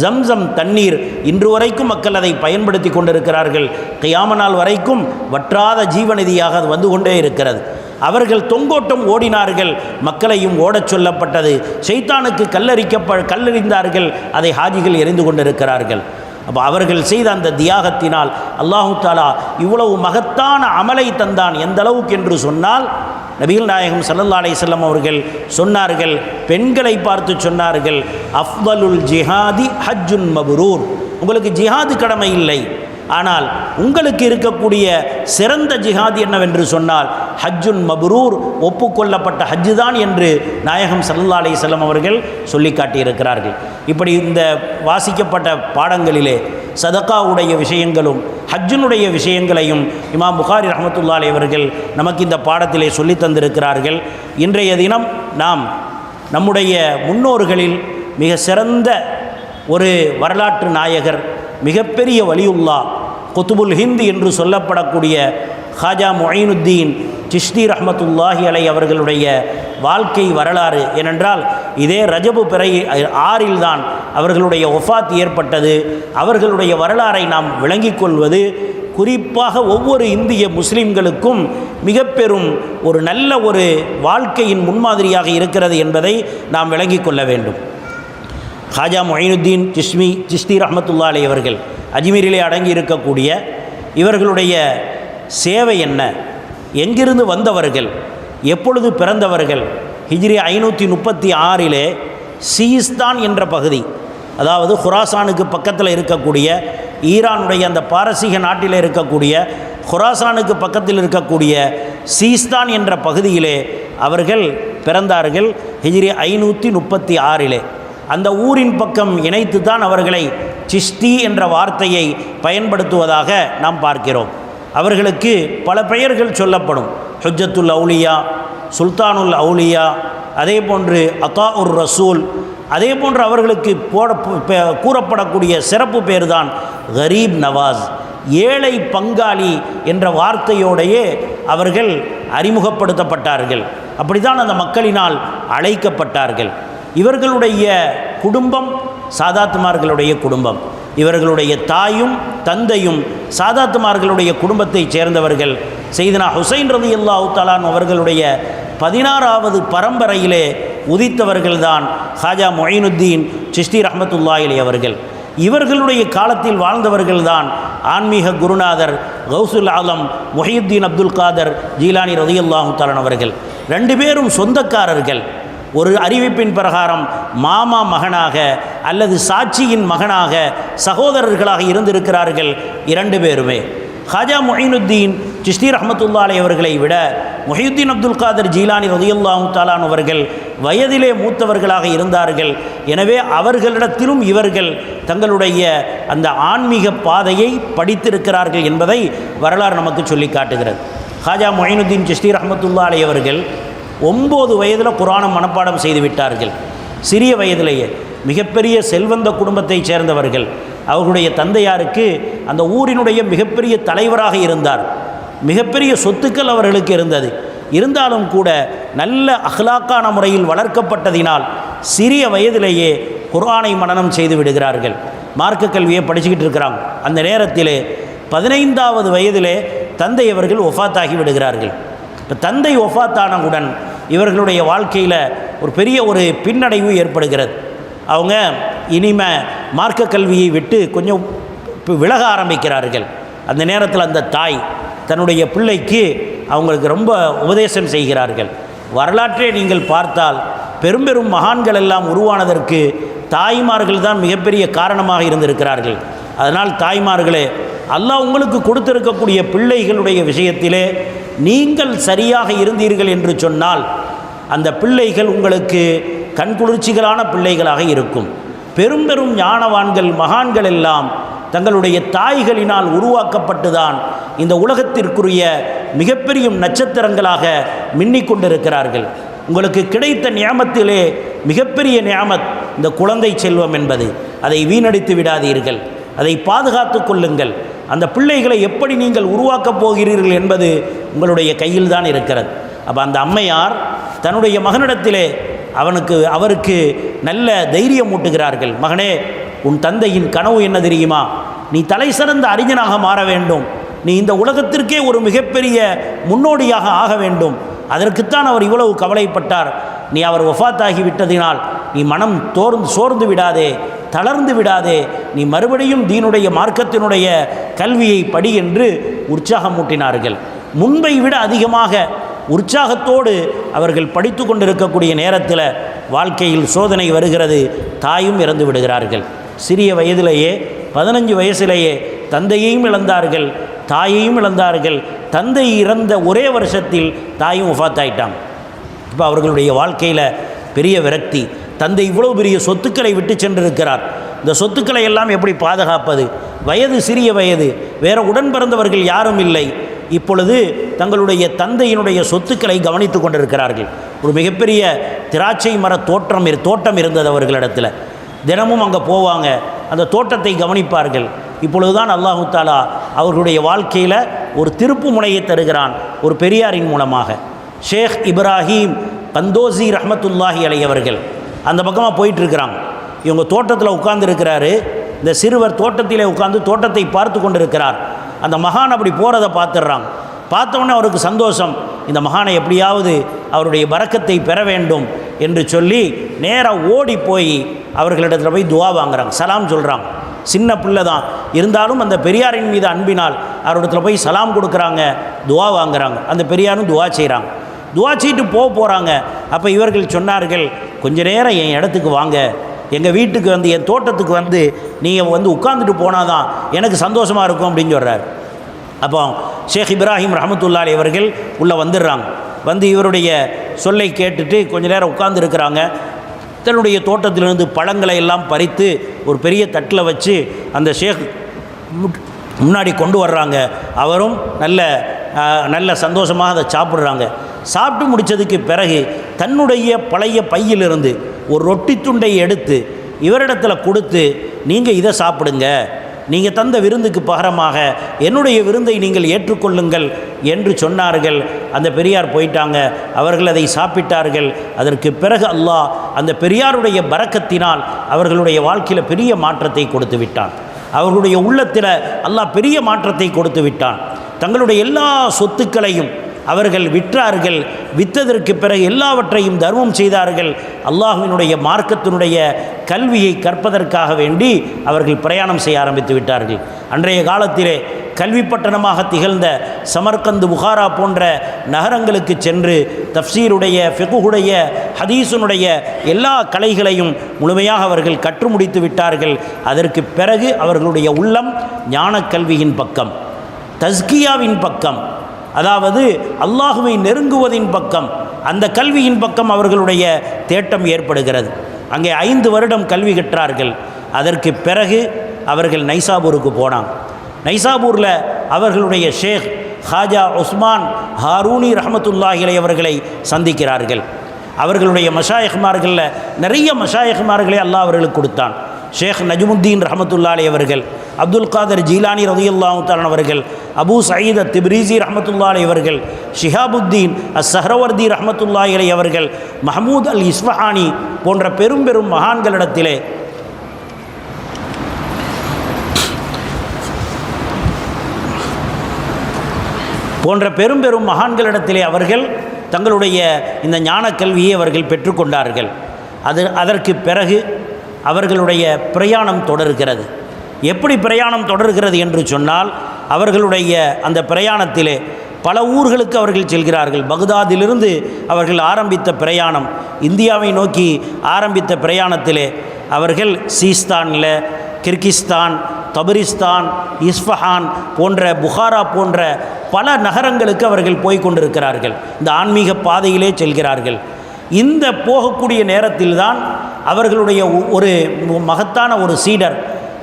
ஜம்சம் தண்ணீர் இன்று வரைக்கும் மக்கள் அதை பயன்படுத்தி கொண்டிருக்கிறார்கள். கியாம நாள் வரைக்கும் வற்றாத ஜீவநிதியாக அது வந்து கொண்டே இருக்கிறது. அவர்கள் தொங்கோட்டம் ஓடினார்கள், மக்களையும் ஓடச் சொல்லப்பட்டது. ஷைத்தானுக்கு கல்லெறிந்தார்கள், அதை ஹாஜிகள் எறிந்து கொண்டிருக்கிறார்கள். அப்போ அவர்கள் செய்த அந்த தியாகத்தினால் அல்லாஹு தாலா இவ்வளவு மகத்தான அமலை தந்தான். எந்த அளவுக்கு என்று சொன்னால், நபிகள் நாயகம் ஸல்லல்லாஹு அலைஹி வஸல்லம் அவர்கள் சொன்னார்கள், பெண்களை பார்த்து சொன்னார்கள், அஃதலுல் ஜிஹாதி ஹஜ்ஜுன் மப்ரூர், உங்களுக்கு ஜிஹாது கடமை இல்லை, ஆனால் உங்களுக்கு இருக்கக்கூடிய சிறந்த ஜிஹாத் என்னவென்று சொன்னால் ஹஜ்ஜுன் மப்ரூர், ஒப்புக்கொள்ளப்பட்ட ஹஜ்ஜு தான் என்று நாயகம் ஸல்லல்லாஹு அலைஹி வஸல்லம் அவர்கள் சொல்லி காட்டியிருக்கிறார்கள். இப்படி இந்த வாசிக்கப்பட்ட பாடங்களிலே சதகாவுடைய விஷயங்களும் ஹஜ்ஜினுடைய விஷயங்களையும் இமாம் புகாரி ரஹ்மத்துல்லாஹி அலைஹி அவர்கள் நமக்கு இந்த பாடத்திலே சொல்லி தந்திருக்கிறார்கள். இன்றைய தினம் நாம் நம்முடைய முன்னோர்களில் மிக சிறந்த ஒரு வரலாற்று நாயகர், மிகப்பெரிய வலியுல்லா, குத்துபுல் ஹிந்த் என்று சொல்லப்படக்கூடிய ஹாஜா மொயினுத்தீன் சிஷ்தி ரஹ்மத்துல்லாஹி அலை அவர்களுடைய வாழ்க்கை வரலாறு. ஏனென்றால் இதே ரஜபு பிறை 6 தான் அவர்களுடைய ஒஃபாத் ஏற்பட்டது. அவர்களுடைய வரலாறை நாம் விளங்கிக் கொள்வது குறிப்பாக ஒவ்வொரு இந்திய முஸ்லிம்களுக்கும் மிக பெரும் ஒரு நல்ல ஒரு வாழ்க்கையின் முன்மாதிரியாக இருக்கிறது என்பதை நாம் விளங்கிக் கொள்ள வேண்டும். ஹாஜா மொயினுத்தீன் சிஷ்தி ரஹ்மத்துல்லாஹி அலை அவர்கள் அஜ்மீரிலே அடங்கி இருக்கக்கூடிய இவர்களுடைய சேவை என்ன, எங்கிருந்து வந்தவர்கள், எப்பொழுது பிறந்தவர்கள்? ஹிஜ்ரி 536 சீஸ்தான் என்ற பகுதி, அதாவது குராசானுக்கு பக்கத்தில் இருக்கக்கூடிய ஈரானுடைய அந்த பாரசீக நாட்டில் இருக்கக்கூடிய குராசானுக்கு பக்கத்தில் இருக்கக்கூடிய சீஸ்தான் என்ற பகுதியிலே அவர்கள் பிறந்தார்கள். ஹிஜ்ரி 536 அந்த ஊரின் பக்கம் இணைத்து தான் அவர்களை சிஷ்தி என்ற வார்த்தையை பயன்படுத்துவதாக நாம் பார்க்கிறோம். அவர்களுக்கு பல பெயர்கள் சொல்லப்படும். ஹுஜ்ஜத்துல் அவுலியா, சுல்தானுல் அவுலியா, அதே போன்று அத்தாஉர் ரசூல், அதே போன்று அவர்களுக்கு கூறப்படக்கூடிய சிறப்பு பேர் தான் கரீப் நவாஸ், ஏழை பங்காளி என்ற வார்த்தையோடையே அவர்கள் அறிமுகப்படுத்தப்பட்டார்கள். அப்படித்தான் அந்த மக்களினால் அழைக்கப்பட்டார்கள். இவர்களுடைய குடும்பம் சாதாத்துமார்களுடைய குடும்பம். இவர்களுடைய தாயும் தந்தையும் சாதாத்துமார்களுடைய குடும்பத்தைச் சேர்ந்தவர்கள். செய்தனா ஹுசைன் ரலியல்லாஹு தஆலா அவர்களுடைய 16வது பரம்பரையிலே உதித்தவர்கள்தான் ஹாஜா மொயினுத்தீன் சிஷ்தி ரஹ்மத்துல்லாஹி அலைஹி அவர்கள். இவர்களுடைய காலத்தில் வாழ்ந்தவர்கள்தான் ஆன்மீக குருநாதர் கௌசுல் ஆலம் முஹியுத்தீன் அப்துல் காதர் ஜீலானி ரலியல்லாஹு தஆலா அவர்கள். 2 பேரும் சொந்தக்காரர்கள். ஒரு அறிவிப்பின் பிரகாரம் மாமா மகனாக அல்லது சாட்சியின் மகனாக சகோதரர்களாக இருந்திருக்கிறார்கள் 2 பேருமே. ஹாஜா மொயினுத்தீன் சிஷ்தி ரஹ்மத்துல்லாஹி அலைஹி அவர்களை விட முஹியுத்தீன் அப்துல் காதர் ஜீலானி ரலியல்லாஹு தஆலா அவர்கள் வயதிலே மூத்தவர்களாக இருந்தார்கள். எனவே அவர்களிடத்திலும் இவர்கள் தங்களுடைய அந்த ஆன்மீக பாதையை படித்திருக்கிறார்கள் என்பதை வரலாறு நமக்கு சொல்லி காட்டுகிறது. ஹாஜா மொயினுத்தீன் சிஷ்தி ரஹ்மத்துல்லாஹி அலைஹி அவர்கள் 9 வயதில் குர்ஆனை மனப்பாடம் செய்து விட்டார்கள். சிறிய வயதிலேயே மிகப்பெரிய செல்வந்த குடும்பத்தைச் சேர்ந்தவர்கள். அவர்களுடைய தந்தையாருக்கு அந்த ஊரினுடைய மிகப்பெரிய தலைவராக இருந்தார். மிகப்பெரிய சொத்துக்கள் அவர்களுக்கு இருந்தது. இருந்தாலும் கூட நல்ல அஹ்லாக்கான முறையில் வளர்க்கப்பட்டதினால் சிறிய வயதிலேயே குர்ஆனை மனனம் செய்து விடுகிறார்கள். மார்க்க கல்வியை படிச்சுக்கிட்டு இருக்கிறாங்க. அந்த நேரத்திலே 15வது வயதிலே தந்தை அவர்கள் ஒஃபாத்தாகி விடுகிறார்கள். இப்போ தந்தை ஒஃபாத்தானவுடன் இவர்களுடைய வாழ்க்கையில் ஒரு பெரிய ஒரு பின்னடைவு ஏற்படுகிறது. அவங்க இனிமே மார்க்க கல்வியை விட்டு கொஞ்சம் விலக ஆரம்பிக்கிறார்கள். அந்த நேரத்தில் அந்த தாய் தன்னுடைய பிள்ளைக்கு அவங்களுக்கு ரொம்ப உபதேசம் செய்கிறார்கள். வரலாற்றை நீங்கள் பார்த்தால் பெரும் மகான்கள் எல்லாம் உருவானதற்கு தாய்மார்கள் தான் மிகப்பெரிய காரணமாக இருந்திருக்கிறார்கள். அதனால் தாய்மார்களே, அல்லாஹ் உங்களுக்கு கொடுத்திருக்கக்கூடிய பிள்ளைகளுடைய விஷயத்திலே நீங்கள் சரியாக இருந்தீர்கள் என்று சொன்னால் அந்த பிள்ளைகள் உங்களுக்கு கண்குளிர்ச்சிகளான பிள்ளைகளாக இருக்கும். பெரும் ஞானவான்கள் மகான்கள் எல்லாம் தங்களுடைய தாய்களினால் உருவாக்கப்பட்டுதான் இந்த உலகத்திற்குரிய மிகப்பெரிய நட்சத்திரங்களாக மின்னிக் கொண்டிருக்கிறார்கள். உங்களுக்கு கிடைத்த நியாமத்திலே மிகப்பெரிய நியாமத் இந்த குழந்தை செல்வம் என்பது. அதை வீணடித்து விடாதீர்கள், அதை பாதுகாத்து கொள்ளுங்கள். அந்த பிள்ளைகளை எப்படி நீங்கள் உருவாக்கப் போகிறீர்கள் என்பது உங்களுடைய கையில் தான் இருக்கிறது. அப்போ அந்த அம்மையார் தன்னுடைய மகனிடத்திலே அவருக்கு நல்ல தைரியம் ஊட்டுகிறார்கள். மகனே, உன் தந்தையின் கனவு என்ன தெரியுமா? நீ தலை சிறந்த அறிஞனாக மாற வேண்டும். நீ இந்த உலகத்திற்கே ஒரு மிகப்பெரிய முன்னோடியாக ஆக வேண்டும். அதற்குத்தான் அவர் இவ்வளவு கவலைப்பட்டார். நீ அவர் வஃபாத்தாகி விட்டதினால் நீ மனம் சோர்ந்து விடாதே, தளர்ந்து விடாதே. நீ மறுபடியும் தீனுடைய மார்க்கத்தினுடைய கல்வியை படி என்று உற்சாகமூட்டினார்கள். முன்பை விட அதிகமாக உற்சாகத்தோடு அவர்கள் படித்து கொண்டிருக்கக்கூடிய நேரத்தில் வாழ்க்கையில் சோதனை வருகிறது. தாயும் இறந்து விடுகிறார்கள். சிறிய வயதிலேயே 15 வயசிலேயே தந்தையையும் இழந்தார்கள், தாயையும் இழந்தார்கள். தந்தை இறந்த ஒரே வருஷத்தில் தாயும் வஃபாத்தாயிட்டாங்க. இப்போ அவர்களுடைய வாழ்க்கையில் பெரிய விரக்தி. தந்தை இவ்வளோ பெரிய சொத்துக்களை விட்டு சென்றிருக்கிறார். இந்த சொத்துக்களை எல்லாம் எப்படி பாதுகாப்பது? வயது சிறிய வயது, வேறு உடன் பிறந்தவர்கள் யாரும் இல்லை. இப்பொழுது தங்களுடைய தந்தையினுடைய சொத்துக்களை கவனித்து கொண்டிருக்கிறார்கள். ஒரு மிகப்பெரிய திராட்சை மர தோட்டம் இருந்தது அவர்களிடத்தில். தினமும் அங்கே போவாங்க, அந்த தோட்டத்தை கவனிப்பார்கள். இப்பொழுதுதான் அல்லாஹு தாலா அவர்களுடைய வாழ்க்கையில் ஒரு திருப்பு முனையை தருகிறான் ஒரு பெரியாரின் மூலமாக. ஷேக் இப்ராஹிம் கந்தோசி ரஹ்மத்துல்லாஹி அலைஹி அவர்கள் அந்த பக்கமாக போயிட்டுருக்கிறாங்க. இவங்க தோட்டத்தில் உட்கார்ந்துருக்கிறாரு. இந்த சிறுவர் தோட்டத்திலே உட்கார்ந்து தோட்டத்தை பார்த்து கொண்டு இருக்கிறார். அந்த மகான் அப்படி போகிறத பார்த்துடுறாங்க. பார்த்தோன்னே அவருக்கு சந்தோஷம், இந்த மகானை எப்படியாவது அவருடைய பரக்கத்தை பெற வேண்டும் என்று சொல்லி நேராக ஓடி போய் அவர்களிடத்தில் போய் துவா வாங்குறாங்க, சலாம் சொல்கிறாங்க. சின்ன பிள்ளை தான் இருந்தாலும் அந்த பெரியாரின் மீது அன்பினால் அவரிடத்தில் போய் சலாம் கொடுக்குறாங்க, துவா வாங்குறாங்க. அந்த பெரியாரும் துவா செய்கிறாங்க. துவா செய்யிட்டு போகிறாங்க. அப்போ இவர்கள் சொன்னார்கள், கொஞ்ச நேரம் என் இடத்துக்கு வாங்க, எங்கள் வீட்டுக்கு வந்து என் தோட்டத்துக்கு வந்து நீங்கள் வந்து உட்காந்துட்டு போனால் தான் எனக்கு சந்தோஷமாக இருக்கும் அப்படின்னு சொல்கிறார். அப்போ ஷேக் இப்ராஹிம் ரஹமத்துல்லாஹி அவர்கள் உள்ளே வந்துடுறாங்க. வந்து இவருடைய சொல்லை கேட்டுட்டு கொஞ்ச நேரம் உட்கார்ந்துருக்கிறாங்க. தன்னுடைய தோட்டத்திலிருந்து பழங்களை எல்லாம் பறித்து ஒரு பெரிய தட்டில் வச்சு அந்த ஷேக் முன்னாடி கொண்டு வர்றாங்க. அவரும் நல்ல சந்தோஷமாக அதை சாப்பிட்றாங்க. சாப்பிட்டு முடித்ததுக்கு பிறகு தன்னுடைய பழைய பையிலிருந்து ஒரு ரொட்டி துண்டை எடுத்து இவரிடத்தில் கொடுத்து, நீங்கள் இதை சாப்பிடுங்க, நீங்கள் தந்த விருந்துக்கு பகரமாக என்னுடைய விருந்தை நீங்கள் ஏற்றுக்கொள்ளுங்கள் என்று சொன்னார்கள். அந்த பெரியார் போயிட்டாங்க. அவர்கள் அதை சாப்பிட்டார்கள். அதற்கு பிறகு அல்லாஹ் அந்த பெரியாருடைய பரக்கத்தினால் அவர்களுடைய வாழ்க்கையில் பெரிய மாற்றத்தை கொடுத்து விட்டான். அவர்களுடைய உள்ளத்தில் அல்லாஹ் பெரிய மாற்றத்தை கொடுத்து விட்டான். தங்களுடைய எல்லா சொத்துக்களையும் அவர்கள் விற்றார்கள். விற்றதற்கு பிறகு எல்லாவற்றையும் தர்மம் செய்தார்கள். அல்லாஹ்வினுடைய மார்க்கத்தினுடைய கல்வியை கற்பதற்காக வேண்டி அவர்கள் பிரயாணம் செய்ய ஆரம்பித்து விட்டார்கள். அன்றைய காலத்திலே கல்வி பட்டணமாக திகழ்ந்த சமர்கந்து, புகாரா போன்ற நகரங்களுக்கு சென்று தஃப்சீருடைய, ஃபிக்ஹுடைய, ஹதீஸுனுடைய எல்லா கலைகளையும் முழுமையாக அவர்கள் கற்று முடித்து விட்டார்கள். அதற்கு பிறகு அவர்களுடைய உள்ளம் ஞானக்கல்வியின் பக்கம், தஸ்கியாவின் பக்கம், அதாவது அல்லாஹுவை நெருங்குவதின் பக்கம், அந்த கல்வியின் பக்கம் அவர்களுடைய தேட்டம் ஏற்படுகிறது. அங்கே 5 வருடம் கல்வி கற்றார்கள். அதற்கு பிறகு அவர்கள் நைசாபூருக்கு போனாங்க. நைசாபூரில் அவர்களுடைய ஷேக் ஹாஜா உஸ்மான் ஹாரூனி ரஹமத்துல்லாஹி அலைஹி அவர்களை சந்திக்கிறார்கள். அவர்களுடைய மஷாயிஹ்மார்களில் நிறைய மஷாயிஹ்மார்களை அல்லாஹ் அவர்களுக்கு கொடுத்தான். ஷேக் நஜ்முத்தீன் ரஹமத்துல்லாஹி அலைஹி அவர்கள், அப்துல் காதர் ஜீலானி ரலியல்லாஹு தஆலா அவர்கள், அபூ சயீத் திப்ரீசி ரஹமத்துல்லாஹி அலைஹி அவர்கள், ஷிஹாபுத்தீன் அஸ்ஸஹ்ரவர்தி ரஹமத்துல்லாஹி அலைஹி அவர்கள், மஹமூத் அல் இஸ்ஃபஹானி போன்ற பெரும் பெரும் மகான்களிடத்திலே அவர்கள் தங்களுடைய இந்த ஞான கல்வியை அவர்கள் பெற்றுக்கொண்டார்கள். அதற்கு பிறகு அவர்களுடைய பிரயாணம் தொடர்கிறது. எப்படி பிரயாணம் தொடர்கிறது என்று சொன்னால், அவர்களுடைய அந்த பிரயாணத்திலே பல ஊர்களுக்கு அவர்கள் செல்கிறார்கள். பக்தாதிலிருந்து அவர்கள் ஆரம்பித்த பிரயாணம், இந்தியாவை நோக்கி ஆரம்பித்த பிரயாணத்திலே அவர்கள் சீஸ்தானில், கிர்கிஸ்தான், தபரிஸ்தான், இஸ்ஃபஹான் போன்ற, புகாரா போன்ற பல நகரங்களுக்கு அவர்கள் போய்கொண்டிருக்கிறார்கள். இந்த ஆன்மீக பாதையிலே செல்கிறார்கள். இந்த போகக்கூடிய நேரத்தில்தான் அவர்களுடைய ஒரு மகத்தான ஒரு சீடர்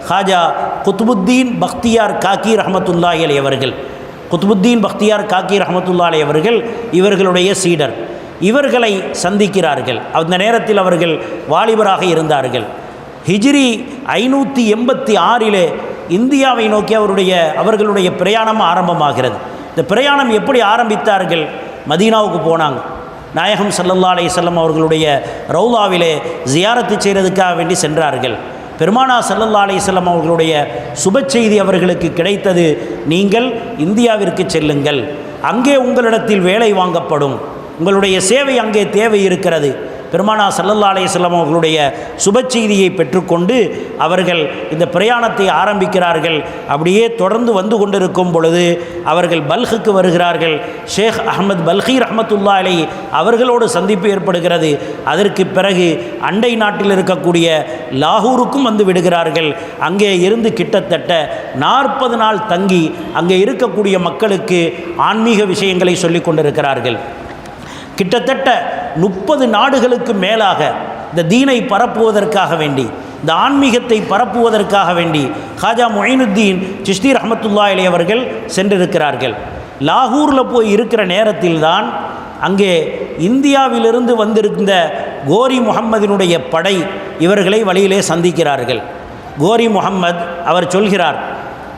ஹாஜா குத்புத்தீன் பக்தியார் காக்கி ரஹமத்துல்லாஹி அலைஹி அவர்கள், குத்புத்தீன் பக்தியார் காக்கி ரஹமத்துல்லாஹி அலைஹி அவர்கள் இவர்களுடைய சீடர். இவர்களை சந்திக்கிறார்கள். அந்த நேரத்தில் அவர்கள் வாலிபராக இருந்தார்கள். ஹிஜ்ரி 586 இந்தியாவை நோக்கி அவர்களுடைய பிரயாணம் ஆரம்பமாகிறது. இந்த பிரயாணம் எப்படி ஆரம்பித்தார்கள்? மதீனாவுக்கு போனாங்க. நாயகம் ஸல்லல்லாஹு அலைஹி வஸல்லம் அவர்களுடைய ரௌலாவிலே ஜியாரத்து செய்கிறதுக்காக வேண்டி சென்றார்கள். பெருமானா ஸல்லல்லாஹு அலைஹி வஸல்லம் அவர்களுடைய சுப செய்தி அவர்களுக்கு கிடைத்தது, நீங்கள் இந்தியாவிற்கு செல்லுங்கள், அங்கே உங்களிடத்தில் வேலை வாங்கப்படும், உங்களுடைய சேவை அங்கே தேவை இருக்கிறது. பெருமானா ஸல்லல்லாஹு அலைஹி வஸல்லம் அவர்களுடைய சுப செய்தியை பெற்றுக்கொண்டு அவர்கள் இந்த பிரயாணத்தை ஆரம்பிக்கிறார்கள். அப்படியே தொடர்ந்து வந்து கொண்டிருக்கும் பொழுது அவர்கள் பல்குக்கு வருகிறார்கள். ஷேக் அஹ்மத் பல்கி ரஹ்மத்துல்லாஹி அலைஹி அவர்களோடு சந்திப்பு ஏற்படுகிறது. அதற்கு பிறகு அண்டை நாட்டில் இருக்கக்கூடிய லாகூருக்கும் வந்து விடுகிறார்கள். அங்கே இருந்து கிட்டத்தட்ட 40 நாள் தங்கி அங்கே இருக்கக்கூடிய மக்களுக்கு ஆன்மீக விஷயங்களை சொல்லிக் கொண்டிருக்கிறார்கள். கிட்டத்தட்ட 30 நாடுகளுக்கு மேலாக இந்த தீனை பரப்புவதற்காக வேண்டி, இந்த ஆன்மீகத்தை பரப்புவதற்காக வேண்டி ஹாஜா முஈனுத்தீன் சிஷ்தி ரஹமத்துல்லாஹி அலைஹி அவர்கள் சென்றிருக்கிறார்கள். லாகூரில் போய் இருக்கிற நேரத்தில்தான் அங்கே இந்தியாவிலிருந்து வந்திருந்த கோரி முகம்மதினுடைய படை இவர்களை வழியிலே சந்திக்கிறார்கள். கோரி முகம்மது அவர் சொல்கிறார்,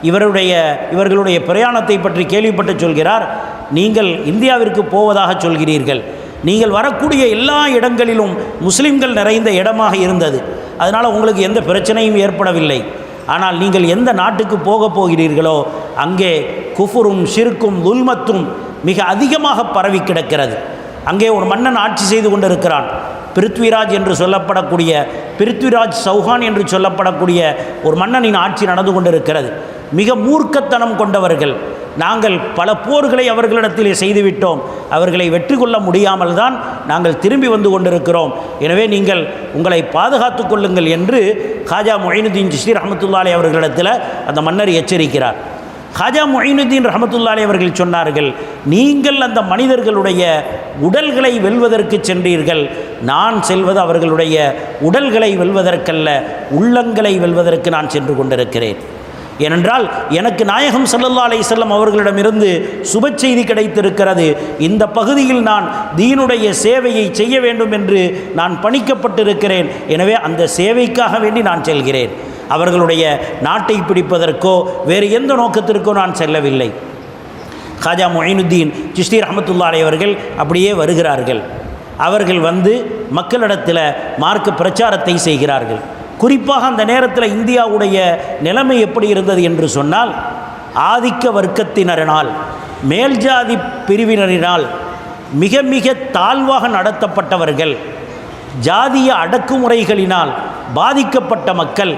இவர்களுடைய பிரயாணத்தை பற்றி கேள்விப்பட்டு சொல்கிறார், நீங்கள் இந்தியாவிற்கு போவதாக சொல்கிறீர்கள், நீங்கள் வரக்கூடிய எல்லா இடங்களிலும் முஸ்லிம்கள் நிறைந்த இடமாக இருந்தது, அதனால் உங்களுக்கு எந்த பிரச்சனையும் ஏற்படவில்லை. ஆனால் நீங்கள் எந்த நாட்டுக்கு போகிறீர்களோ அங்கே குஃபுரும் ஷிர்க்கும் துல்மத்தும் மிக அதிகமாக பரவி கிடக்கிறது. அங்கே ஒரு மன்னன் ஆட்சி செய்து கொண்டிருக்கிறான். பிருத்விராஜ் என்று சொல்லப்படக்கூடிய, பிருத்விராஜ் சௌஹான் என்று சொல்லப்படக்கூடிய ஒரு மன்னனின் ஆட்சி நடந்து கொண்டிருக்கிறது. மிக மூர்க்கத்தனம் கொண்டவர்கள். நாங்கள் பல போர்களை அவர்களிடத்திலே செய்துவிட்டோம், அவர்களை வெற்றி கொள்ள முடியாமல் தான் நாங்கள் திரும்பி வந்து கொண்டிருக்கிறோம். எனவே நீங்கள் உங்களை பாதுகாத்து கொள்ளுங்கள் என்று காஜா மொயினுதீன் சிஸ்தி ரஹமத்துல்லாஹி அவர்களிடத்தில் அந்த மன்னர் எச்சரிக்கிறார். காஜா மொயினுதீன் ரஹமத்துல்லாஹி அவர்கள் சொன்னார்கள், நீங்கள் அந்த மனிதர்களுடைய உடல்களை வெல்வதற்கு சென்றீர்கள், நான் செல்வது அவர்களுடைய உடல்களை வெல்வதற்கல்ல, உள்ளங்களை வெல்வதற்கு நான் சென்று கொண்டிருக்கிறேன். ஏனென்றால் எனக்கு நாயகம் ஸல்லல்லாஹு அலைஹி வஸல்லம் அவர்களிடமிருந்து சுப செய்தி கிடைத்திருக்கிறது. இந்த பகுதியில் நான் தீனுடைய சேவையை செய்ய வேண்டும் என்று நான் பணிக்கப்பட்டிருக்கிறேன். எனவே அந்த சேவைக்காக வேண்டி நான் செல்கிறேன். அவர்களுடைய நாட்டை பிடிப்பதற்கோ வேறு எந்த நோக்கத்திற்கோ நான் செல்லவில்லை. காஜா மொயினுத்தீன் சிஸ்தி ரஹமத்துல்லாஹி அலைஹி அவர்கள் அப்படியே வருகிறார்கள். அவர்கள் வந்து மக்களிடத்தில் மார்க்க பிரச்சாரத்தை செய்கிறார்கள். குறிப்பாக அந்த நேரத்தில் இந்தியாவுடைய நிலைமை எப்படி இருந்தது என்று சொன்னால், ஆதிக்க வர்க்கத்தினரினால், மேல்ஜாதி பிரிவினரினால் மிக மிக தாழ்வாக நடத்தப்பட்டவர்கள், ஜாதிய அடக்குமுறைகளினால் பாதிக்கப்பட்ட மக்கள்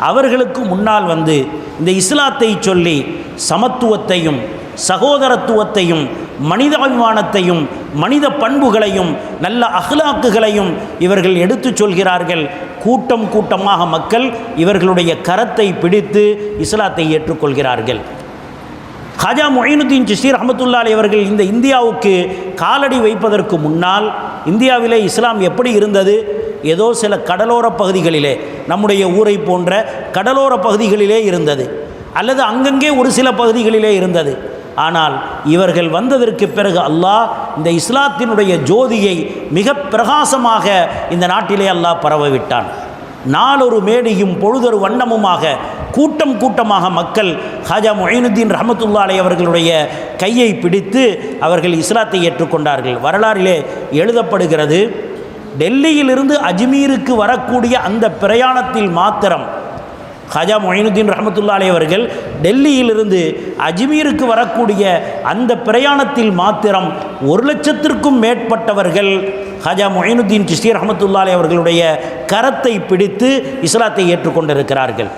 அவர்களுக்கு முன்னால் வந்து இந்த இஸ்லாத்தை சொல்லி சமத்துவத்தையும் சகோதரத்துவத்தையும் மனிதாபிமானத்தையும் மனித பண்புகளையும் நல்ல அஹ்லாக்குகளையும் இவர்கள் எடுத்து சொல்கிறார்கள். கூட்டம் கூட்டமாக மக்கள் இவர்களுடைய கரத்தை பிடித்து இஸ்லாத்தை ஏற்றுக்கொள்கிறார்கள். காஜா மொயினுத்தீன் சிஸ்தி ரஹமத்துல்லாஹி அலைஹி அவர்கள் இந்த இந்தியாவுக்கு காலடி வைப்பதற்கு முன்னால் இந்தியாவிலே இஸ்லாம் எப்படி இருந்தது? ஏதோ சில கடலோர பகுதிகளிலே, நம்முடைய ஊரை போன்ற கடலோர பகுதிகளிலே இருந்தது, அல்லது அங்கங்கே ஒரு சில பகுதிகளிலே இருந்தது. ஆனால் இவர்கள் வந்ததற்கு பிறகு அல்லாஹ் இந்த இஸ்லாத்தினுடைய ஜோதியை மிக பிரகாசமாக இந்த நாட்டிலே அல்லாஹ் பரவவிட்டான். நாளொரு மேடையும் பொழுதொரு வண்ணமுமாக கூட்டம் கூட்டமாக மக்கள் காஜா மொயினுத்தீன் ரஹமத்துல்லாஹி அலைஹி அவர்களுடைய கையை பிடித்து அவர்கள் இஸ்லாத்தை ஏற்றுக்கொண்டார்கள். வரலாறிலே எழுதப்படுகிறது, டெல்லியிலிருந்து அஜ்மீருக்கு வரக்கூடிய அந்த பிரயாணத்தில் மாத்திரம் காஜா மொயினுத்தீன் ரஹமத்துல்லாஹி அலைஹி அவர்கள் டெல்லியிலிருந்து அஜ்மீருக்கு வரக்கூடிய அந்த பிரயாணத்தில் மாத்திரம் 1,00,000க்கும் மேற்பட்டவர்கள் காஜா மொயினுத்தீன் சிஸ்தி ரஹமத்துல்லாஹி அலைஹி அவர்களுடைய கரத்தை பிடித்து இஸ்லாத்தை ஏற்றுக்கொண்டிருக்கிறார்கள்.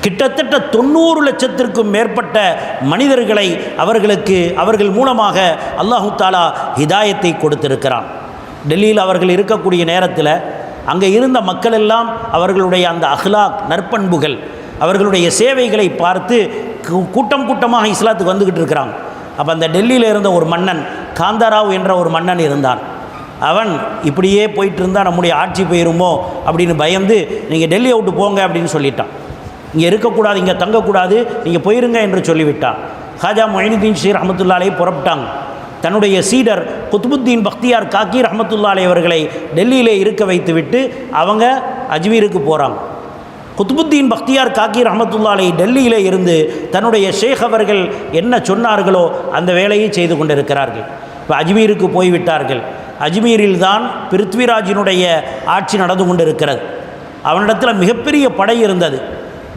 கிட்டத்தட்ட 90 லட்சத்திற்கும் மேற்பட்ட மனிதர்களை அவர்கள் மூலமாக அல்லாஹு தாலா ஹிதாயத்தை கொடுத்திருக்கிறான். டெல்லியில் அவர்கள் இருக்கக்கூடிய நேரத்தில் அங்கே இருந்த மக்கள் எல்லாம் அவர்களுடைய அந்த அஹ்லாக் நற்பண்புகள், அவர்களுடைய சேவைகளை பார்த்து கூட்டம் கூட்டமாக இஸ்லாத்துக்கு வந்துக்கிட்டு இருக்கிறாங்க. அப்போ அந்த டெல்லியில் இருந்த ஒரு மன்னன், காந்தாராவ் என்ற ஒரு மன்னன் இருந்தான். அவன் இப்படியே போயிட்டு இருந்தால் நம்முடைய ஆட்சி போயிருமோ அப்படின்னு பயந்து, நீங்கள் டெல்லியை விட்டு போங்க அப்படின்னு சொல்லிட்டான். இங்கே இருக்கக்கூடாது, இங்கே தங்கக்கூடாது, நீங்கள் போயிருங்க என்று சொல்லிவிட்டான். காஜா மொயினுத்தீன் சிஸ்தி ரஹமத்துல்லாஹி அலைஹி புறப்பட்டாங்க. தன்னுடைய சீடர் குத்புத்தீன் பக்தியார் காக்கி ரஹமத்துல்லாஹி அலைஹி அவர்களை டெல்லியிலே இருக்க வைத்துவிட்டு அவங்க அஜ்மீருக்கு போகிறாங்க. குத்புத்தீன் பக்தியார் காக்கி ரஹமத்துல்லாஹி அலைஹி டெல்லியிலே இருந்து தன்னுடைய ஷேக் அவர்கள் என்ன சொன்னார்களோ அந்த வேலையை செய்து கொண்டிருக்கிறார்கள். இப்போ அஜ்மீருக்கு போய்விட்டார்கள். அஜ்மீரில் தான் பிருத்விராஜினுடைய ஆட்சி நடந்து கொண்டிருக்கிறது. அவனிடத்தில் மிகப்பெரிய படை இருந்தது.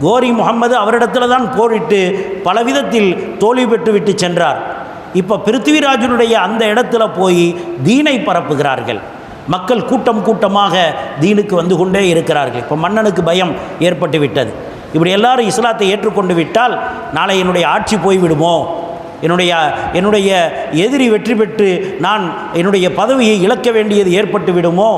கோரி முகமது அவரிடத்தில் தான் போரிட்டு பலவிதத்தில் தோல்வி பெற்றுவிட்டு சென்றார். இப்போ பிருத்விராஜனுடைய அந்த இடத்துல போய் தீனை பரப்புகிறார்கள். மக்கள் கூட்டம் கூட்டமாக தீனுக்கு வந்து கொண்டே இருக்கிறார்கள். இப்போ மன்னனுக்கு பயம் ஏற்பட்டு விட்டது. இப்படி எல்லாரும் இஸ்லாத்தை ஏற்றுக்கொண்டு விட்டால் நாளை என்னுடைய ஆட்சி போய்விடுமோ, என்னுடைய எதிரி வெற்றி பெற்று நான் என்னுடைய பதவியை இழக்க வேண்டியது ஏற்பட்டு விடுமோ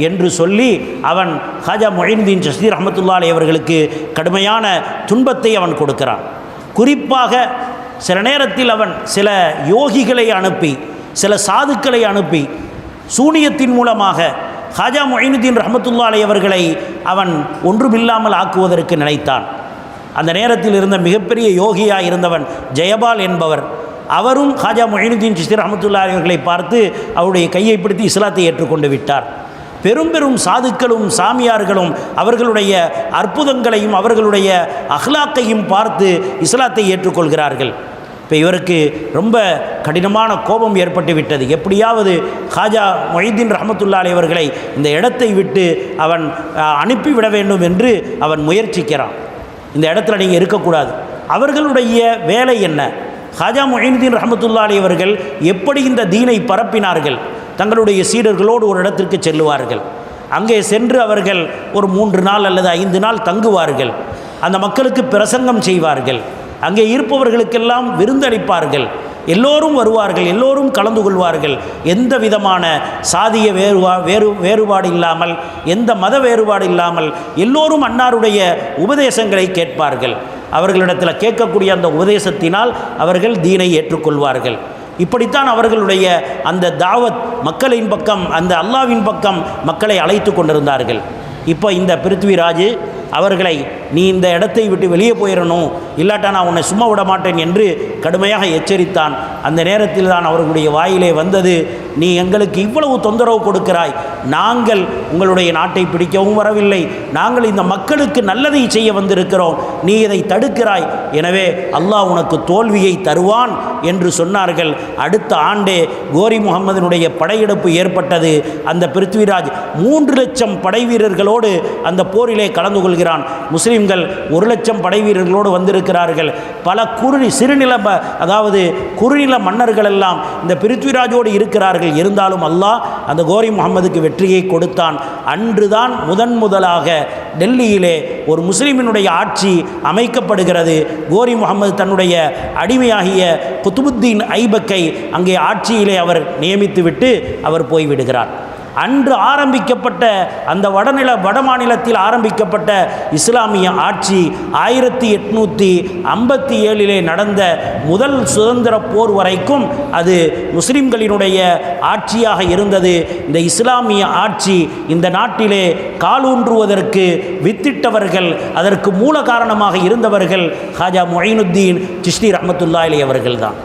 என்று சொல்லி அவன் காஜா மொயினுத்தீன் சிஸ்தி ரஹமத்துல்லாஹி அலைஹி அவர்களுக்கு கடுமையான துன்பத்தை அவன் கொடுக்கிறான். குறிப்பாக சில நேரத்தில் அவன் சில யோகிகளை அனுப்பி, சில சாதுக்களை அனுப்பி சூனியத்தின் மூலமாக காஜா மொயினுத்தீன் ரஹமத்துல்லாஹி அலைஹி அவர்களை அவன் ஒன்றுமில்லாமல் ஆக்குவதற்கு நினைத்தான். அந்த நேரத்தில் இருந்த மிகப்பெரிய யோகியாக இருந்தவன் ஜெயபால் என்பவர், அவரும் காஜா மொயினுத்தீன் சிஸ்தி ரஹமத்துல்லாஹி அலைஹி அவர்களை பார்த்து அவருடைய கையை பிடித்து இஸ்லாத்தை ஏற்றுக்கொண்டு விட்டார். பெரும் பெரும் சாதுக்களும் சாமியார்களும் அவர்களுடைய அற்புதங்களையும் அவர்களுடைய அஹ்லாக்கையும் பார்த்து இஸ்லாத்தை ஏற்றுக்கொள்கிறார்கள். இப்போ இவருக்கு ரொம்ப கடினமான கோபம் ஏற்பட்டு விட்டது. எப்படியாவது ஹாஜா மொஹிதீன் ரஹ்மத்துல்லாஹி அலைஹி அவர்களை இந்த இடத்தை விட்டு அவன் அனுப்பிவிட வேண்டும் என்று அவன் முயற்சிக்கிறான். இந்த இடத்துல நீங்கள் இருக்கக்கூடாது. அவர்களுடைய வேலை என்ன? ஹாஜா மொஹிதீன் ரஹ்மத்துல்லாஹி அலைஹி அவர்கள் எப்படி இந்த தீனை பரப்பினார்கள்? தங்களுடைய சீடர்களோடு ஒரு இடத்திற்கு செல்லுவார்கள். அங்கே சென்று அவர்கள் ஒரு 3 நாள் அல்லது 5 நாள் தங்குவார்கள். அந்த மக்களுக்கு பிரசங்கம் செய்வார்கள். அங்கே இருப்பவர்களுக்கெல்லாம் விருந்தளிப்பார்கள். எல்லோரும் வருவார்கள், எல்லோரும் கலந்து கொள்வார்கள். எந்த விதமான சாதிய வேறுபாடு இல்லாமல், எந்த மத வேறுபாடு இல்லாமல் எல்லோரும் அன்னாருடைய உபதேசங்களை கேட்பார்கள். அவர்களிடத்தில் கேட்கக்கூடிய அந்த உபதேசத்தினால் அவர்கள் தீனை ஏற்றுக்கொள்வார்கள். இப்படித்தான் அவர்களுடைய அந்த தாவத் மக்களின் பக்கம், அந்த அல்லாவின் பக்கம் மக்களை அழைத்து கொண்டிருந்தார்கள். இப்போ இந்த பிருத்விராஜ் அவர்களை நீ இந்த இடத்தை விட்டு வெளியே போயிடணும், இல்லாட்டா நான் உன்னை சும்மா விட மாட்டேன் என்று கடுமையாக எச்சரித்தான். அந்த நேரத்தில் தான் அவர்களுடைய வாயிலே வந்தது, நீ எங்களுக்கு இவ்வளவு தொந்தரவு கொடுக்கிறாய், நாங்கள் உங்களுடைய நாட்டை பிடிக்கவும் வரவில்லை, நாங்கள் இந்த மக்களுக்கு நல்லதை செய்ய வந்திருக்கிறோம், நீ இதை தடுக்கிறாய், எனவே அல்லாஹ் உனக்கு தோல்வியை தருவான் என்று சொன்னார்கள். அடுத்த ஆண்டே கோரி முகமதினுடைய படையெடுப்பு ஏற்பட்டது. அந்த பிருத்விராஜ் 3 லட்சம் படை வீரர்களோடு அந்த போரிலே கலந்து கொள்கிறான். முஸ்லிம்கள் 1 லட்சம் படை வீரர்களோடு வந்திருக்கிறார்கள். பல சிறுநில அதாவது குறுநில மன்னர்கள் எல்லாம் இந்த பிருத்விராஜோடு இருக்கிறார்கள். இருந்தாலும் அல்லாஹ் அந்த கோரி முகமதுக்கு வெற்றியை கொடுத்தான். அன்றுதான் முதலாக டெல்லியிலே ஒரு முஸ்லிமினுடைய ஆட்சி அமைக்கப்படுகிறது. கோரி முகமது தன்னுடைய அடிமையாகிய குத்துபுத்தீன் ஐபக்கை அங்கே ஆட்சியிலே அவர் நியமித்துவிட்டு அவர் போய்விடுகிறார். அன்று ஆரம்பிக்கப்பட்ட அந்த வடமாநிலத்தில் ஆரம்பிக்கப்பட்ட இஸ்லாமிய ஆட்சி 1857 நடந்த முதல் சுதந்திர போர் வரைக்கும் அது முஸ்லிம்களினுடைய ஆட்சியாக இருந்தது. இந்த இஸ்லாமிய ஆட்சி இந்த நாட்டிலே காலூன்றுவதற்கு வித்திட்டவர்கள், அதற்கு மூல காரணமாக இருந்தவர்கள் ஹாஜா மொயினுத்தீன் சிஷ்தி ரஹ்மத்துல்லாஹி அலைஹி அவர்கள்தான்.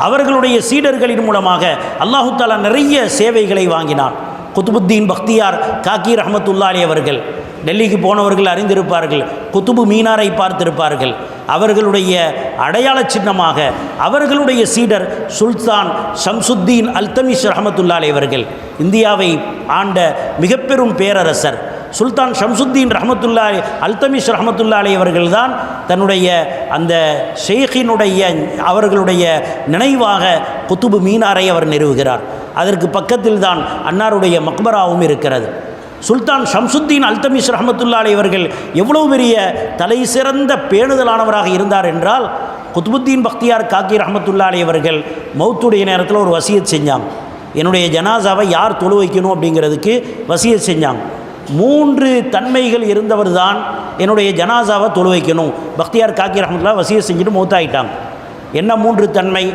அவர்களுடைய சீடர்களின் மூலமாக அல்லாஹு தஆலா நிறைய சேவைகளை வாங்கினான். குத்துபுத்தீன் பக்தியார் காக்கி ரஹ்மத்துல்லாஹி அலைஹி அவர்கள் டெல்லிக்கு போனவர்கள் அறிந்திருப்பார்கள். குத்துபு மீனாரை பார்த்திருப்பார்கள். அவர்களுடைய அடையாள சின்னமாக அவர்களுடைய சீடர் சுல்தான் ஷம்சுத்தீன் அல்தமிஷ் ரஹ்மத்துல்லாஹி அலைஹி அவர்கள், இந்தியாவை ஆண்ட மிக பெரும் பேரரசர் சுல்தான் ஷம்சுத்தீன் ரஹ்மத்துல்லாஹி அல்தமிஷ் ரஹ்மத்துல்லாஹி அலைஹி அவர்கள்தான் தன்னுடைய அந்த ஷேഖினுடைய அவர்களுடைய நினைவாக குத்துபு மீனாரை அவர் நிறுவுகிறார். அதற்கு பக்கத்தில் தான் அன்னாருடைய மக்பராவும் இருக்கிறது. சுல்தான் ஷம்சுத்தீன் அல்தமிஷ் ரஹ்மத்துல்லாஹி அலைஹி அவர்கள் எவ்வளவு பெரிய தலை சிறந்த பேணுதலானவராக இருந்தார் என்றால், குத்புத்தீன் பக்தியார் காக்கி ரஹ்மத்துல்லாஹி அலைஹி அவர்கள் மௌத்துடைய நேரத்தில் ஒரு வசியத் செஞ்சாங்க. என்னுடைய ஜனாசாவை யார் தொழு வைக்கணும் அப்படிங்கிறதுக்கு வசியத் செஞ்சாங்க. 3 தன்மைகள் இருந்தவர் தான் என்னுடைய ஜனாசாவை தொழு வைக்கணும். பக்தியார் காக்கி ரஹ்மத்துல்லாஹி வசியத் செஞ்சுட்டு மௌத்தாயிட்டாங்க. என்ன 3 தன்மை?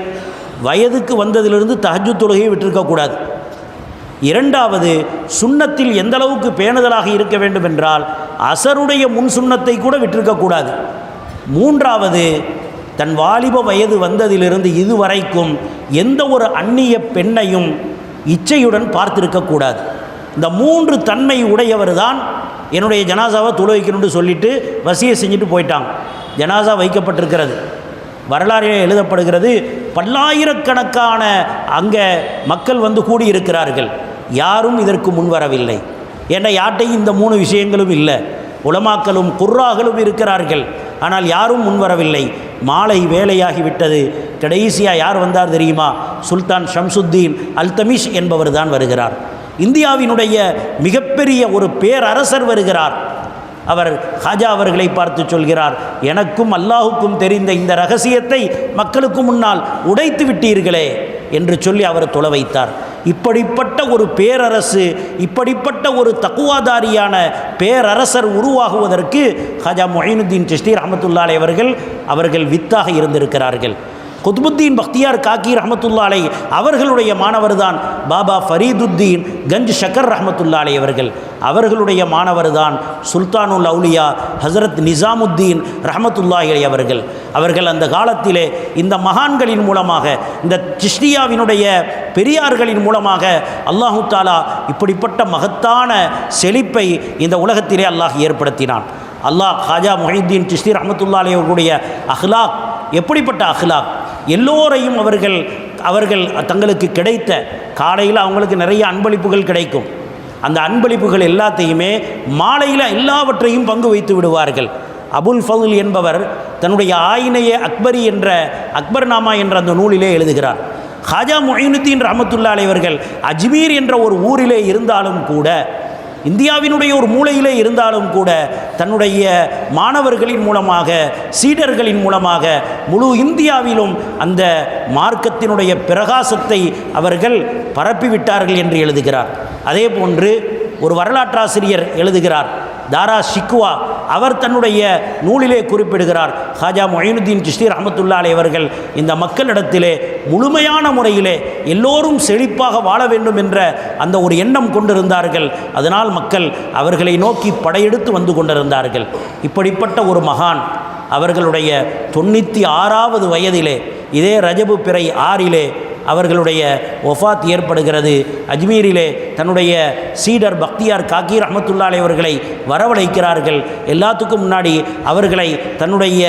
வயதுக்கு வந்ததிலிருந்து தஹஜ்ஜுத் தொழுகையை விட்டிருக்கக்கூடாது. 2வது, சுன்னத்தில் எந்த அளவுக்கு பேணுதலாக இருக்க வேண்டும் என்றால் அசருடைய முன் சுன்னத்தை கூட விட்டிருக்கக்கூடாது. 3வது, தன் வாலிப வயது வந்ததிலிருந்து இதுவரைக்கும் எந்த ஒரு அந்நிய பெண்ணையும் இச்சையுடன் பார்த்திருக்கக்கூடாது. இந்த 3 தன்மை உடையவர் தான் என்னுடைய ஜனாசாவை தொழு வைக்கணும்னு சொல்லிட்டு வசியை செஞ்சுட்டு போயிட்டாங்க. ஜனாசா வைக்கப்பட்டிருக்கிறது. வரலாறிலே எழுதப்படுகிறது, பல்லாயிரக்கணக்கான அங்கே மக்கள் வந்து கூடியிருக்கிறார்கள். யாரும் இதற்கு முன்வரவில்லை. ஏன்னா யார்ட்டையும் இந்த 3 விஷயங்களும் இல்லை. உலமாக்களும் குர்ராக்களும் இருக்கிறார்கள், ஆனால் யாரும் முன்வரவில்லை. மாலை வேலையாகிவிட்டது. கடைசியாக யார் வந்தார் தெரியுமா? சுல்தான் ஷம்சுத்தீன் அல்தமிஷ் என்பவர் தான் வருகிறார். இந்தியாவினுடைய மிகப்பெரிய ஒரு பேரரசர் வருகிறார். அவர் ஹாஜா அவர்களை பார்த்து சொல்கிறார், எனக்கும் அல்லாஹுக்கும் தெரிந்த இந்த ரகசியத்தை மக்களுக்கு முன்னால் உடைத்து விட்டீர்களே என்று சொல்லி அவர் தொழ வைத்தார். இப்படிப்பட்ட ஒரு பேரரசு, இப்படிப்பட்ட ஒரு தக்குவாதாரியான பேரரசர் உருவாகுவதற்கு ஹாஜா மொயினுத்தீன் சிஷ்தி ரஹ்மத்துல்லாஹி அலைஹி அவர்கள் வித்தாக இருந்திருக்கிறார்கள். குத்புத்தீன் பக்தியார் காக்கி ரஹமத்துல்லா அலை அவர்களுடைய மாணவர் தான் பாபா ஃபரீதுத்தீன் கஞ்ச் ஷக்கர் ரஹமத்துல்லா அலை அவர்கள். அவர்களுடைய மாணவர் தான் சுல்தானுல் அவுலியா ஹசரத் நிசாமுத்தீன் ரஹமத்துல்லாஹி அலை அவர்கள். அவர்கள் அந்த காலத்திலே இந்த மகான்களின் மூலமாக, இந்த சிஷ்டியாவினுடைய பெரியார்களின் மூலமாக அல்லாஹு தாலா இப்படிப்பட்ட மகத்தான செழிப்பை இந்த உலகத்திலே அல்லாஹ் ஏற்படுத்தினான். அல்லாஹ் ஹாஜா முஹித்தீன் சிஷ்தி ரஹமத்துல்லா அலை அவர்களுடைய அஹ்லாக் எப்படிப்பட்ட அஹ்லாக்! எல்லோரையும் அவர்கள் தங்களுக்கு கிடைத்த காலையில் அவங்களுக்கு நிறைய அன்பளிப்புகள் கிடைக்கும். அந்த அன்பளிப்புகள் எல்லாத்தையுமே மாலையில் எல்லாவற்றையும் பங்கு வைத்து விடுவார்கள். அபுல் ஃபதுல் என்பவர் தன்னுடைய ஆயினையே அக்பரி என்ற அக்பர்நாமா என்ற அந்த நூலிலே எழுதுகிறார். ஹாஜா முஹினுத்தீன் ரஹமத்துல்லா அலை அவர்கள் அஜ்மீர் என்ற ஒரு ஊரிலே இருந்தாலும் கூட, இந்தியாவினுடைய ஒரு மூலையிலே இருந்தாலும் கூட, தன்னுடைய மாணவர்களின் மூலமாக, சீடர்களின் மூலமாக முழு இந்தியாவிலும் அந்த மார்க்கத்தினுடைய பிரகாசத்தை அவர்கள் பரப்பிவிட்டார்கள் என்று எழுதுகிறார். அதே போன்று ஒரு வரலாற்றாசிரியர் எழுதுகிறார், தாரா ஷிக்வா. அவர் தன்னுடைய நூலிலே குறிப்பிடுகிறார், ஹாஜா முஹினுத்தீன் சிஷ்தி ரஹமத்துல்லா அலை அவர்கள் இந்த மக்களிடத்திலே முழுமையான முறையிலே எல்லோரும் செழிப்பாக வாழ வேண்டும் என்ற அந்த ஒரு எண்ணம் கொண்டிருந்தார்கள். அதனால் மக்கள் அவர்களை நோக்கி படையெடுத்து வந்து கொண்டிருந்தார்கள். இப்படிப்பட்ட ஒரு மகான் அவர்களுடைய 96வது வயதிலே, இதே ரஜபு பிறை 6 அவர்களுடைய ஒஃபாத் ஏற்படுகிறது. அஜ்மீரிலே தன்னுடைய சீடர் பக்தியார் காக்கி ரஹமத்துல்லா அலை அவர்களை வரவழைக்கிறார்கள். எல்லாத்துக்கும் முன்னாடி அவர்களை தன்னுடைய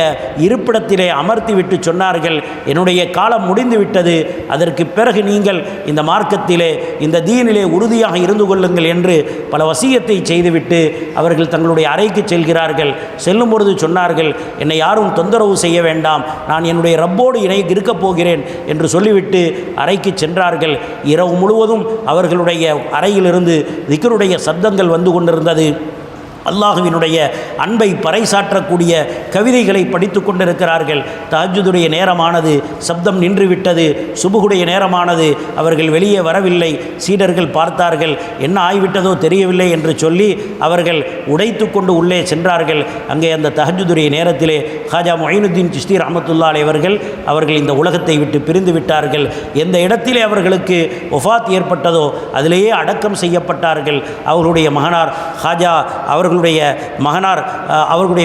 இருப்பிடத்திலே அமர்த்தி விட்டு சொன்னார்கள், என்னுடைய காலம் முடிந்து விட்டது, அதற்கு பிறகு நீங்கள் இந்த மார்க்கத்திலே, இந்த தீனிலே உறுதியாக இருந்து கொள்ளுங்கள் என்று பல வசியத்தை செய்துவிட்டு அவர்கள் தங்களுடைய அறைக்கு செல்கிறார்கள். செல்லும் பொழுது சொன்னார்கள், என்னை யாரும் தொந்தரவு செய்ய வேண்டாம், நான் என்னுடைய ரப்போடு இருக்கப் போகிறேன் என்று சொல்லிவிட்டு அறைக்கு சென்றார்கள். இரவு முழுவதும் அவர்களுடைய அறையிலிருந்து திக்ருடைய சப்தங்கள் வந்து கொண்டிருந்தது. அல்லாஹுவினுடைய அன்பை பறைசாற்றக்கூடிய கவிதைகளை படித்து கொண்டிருக்கிறார்கள். தஹஜ்ஜுதுடைய நேரமானது, சப்தம் நின்றுவிட்டது. சுபுகுடைய நேரமானது, அவர்கள் வெளியே வரவில்லை. சீடர்கள் பார்த்தார்கள், என்ன ஆகிவிட்டதோ தெரியவில்லை என்று சொல்லி அவர்கள் உடைத்து கொண்டு உள்ளே சென்றார்கள். அங்கே அந்த தஹஜ்ஜுதுடைய நேரத்திலே ஹாஜா முஹினுத்தீன் சிஷ்தி ரஹமத்துல்லா அலை அவர்கள் இந்த உலகத்தை விட்டு பிரிந்து விட்டார்கள். எந்த இடத்திலே அவர்களுக்கு ஒஃபாத் ஏற்பட்டதோ அதிலேயே அடக்கம் செய்யப்பட்டார்கள். அவர்களுடைய மகனார் ஹாஜா அவர்களுடைய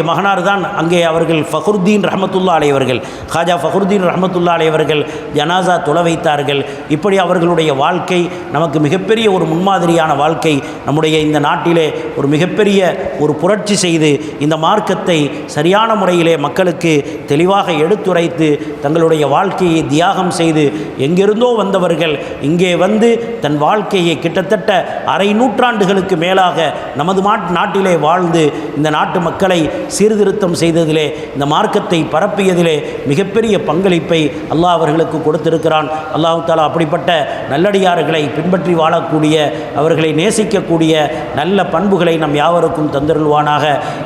மகனார் தான் அங்கே அவர்கள் ஃபக்ருத்தீன் ரஹமத்துல்லா அலை அவர்கள், ஹாஜா ஃபக்ருத்தீன் ரஹமத்துல்லா அலை அவர்கள் ஜனாசா தொழ வைத்தார்கள். இப்படி அவர்களுடைய வாழ்க்கை நமக்கு மிகப்பெரிய ஒரு முன்மாதிரியான வாழ்க்கை. நம்முடைய இந்த நாட்டிலே ஒரு மிகப்பெரிய ஒரு புரட்சி செய்து இந்த மார்க்கத்தை சரியான முறையிலே மக்களுக்கு தெளிவாக எடுத்துரைத்து தங்களுடைய வாழ்க்கையை தியாகம் செய்து எங்கிருந்தோ வந்தவர்கள் இங்கே வந்து தன் வாழ்க்கையை கிட்டத்தட்ட அரை நூற்றாண்டுகளுக்கு மேலாக நமது நாட்டிலே வாழ்ந்து இந்த நாட்டு மக்களை சீர்திருத்தம் செய்ததிலே, இந்த மார்க்கத்தை பரப்பியதிலே மிகப்பெரிய பங்களிப்பை அல்லாஹ் அவர்களுக்கு கொடுத்திருக்கிறான். அல்லாஹ் தஆலா அப்படிப்பட்ட நல்லடியார்களை பின்பற்றி வாழக்கூடிய, அவர்களை நேசிக்கக்கூடிய நல்ல பண்புகளை நம் யாவருக்கும் தந்தருள்வானாக.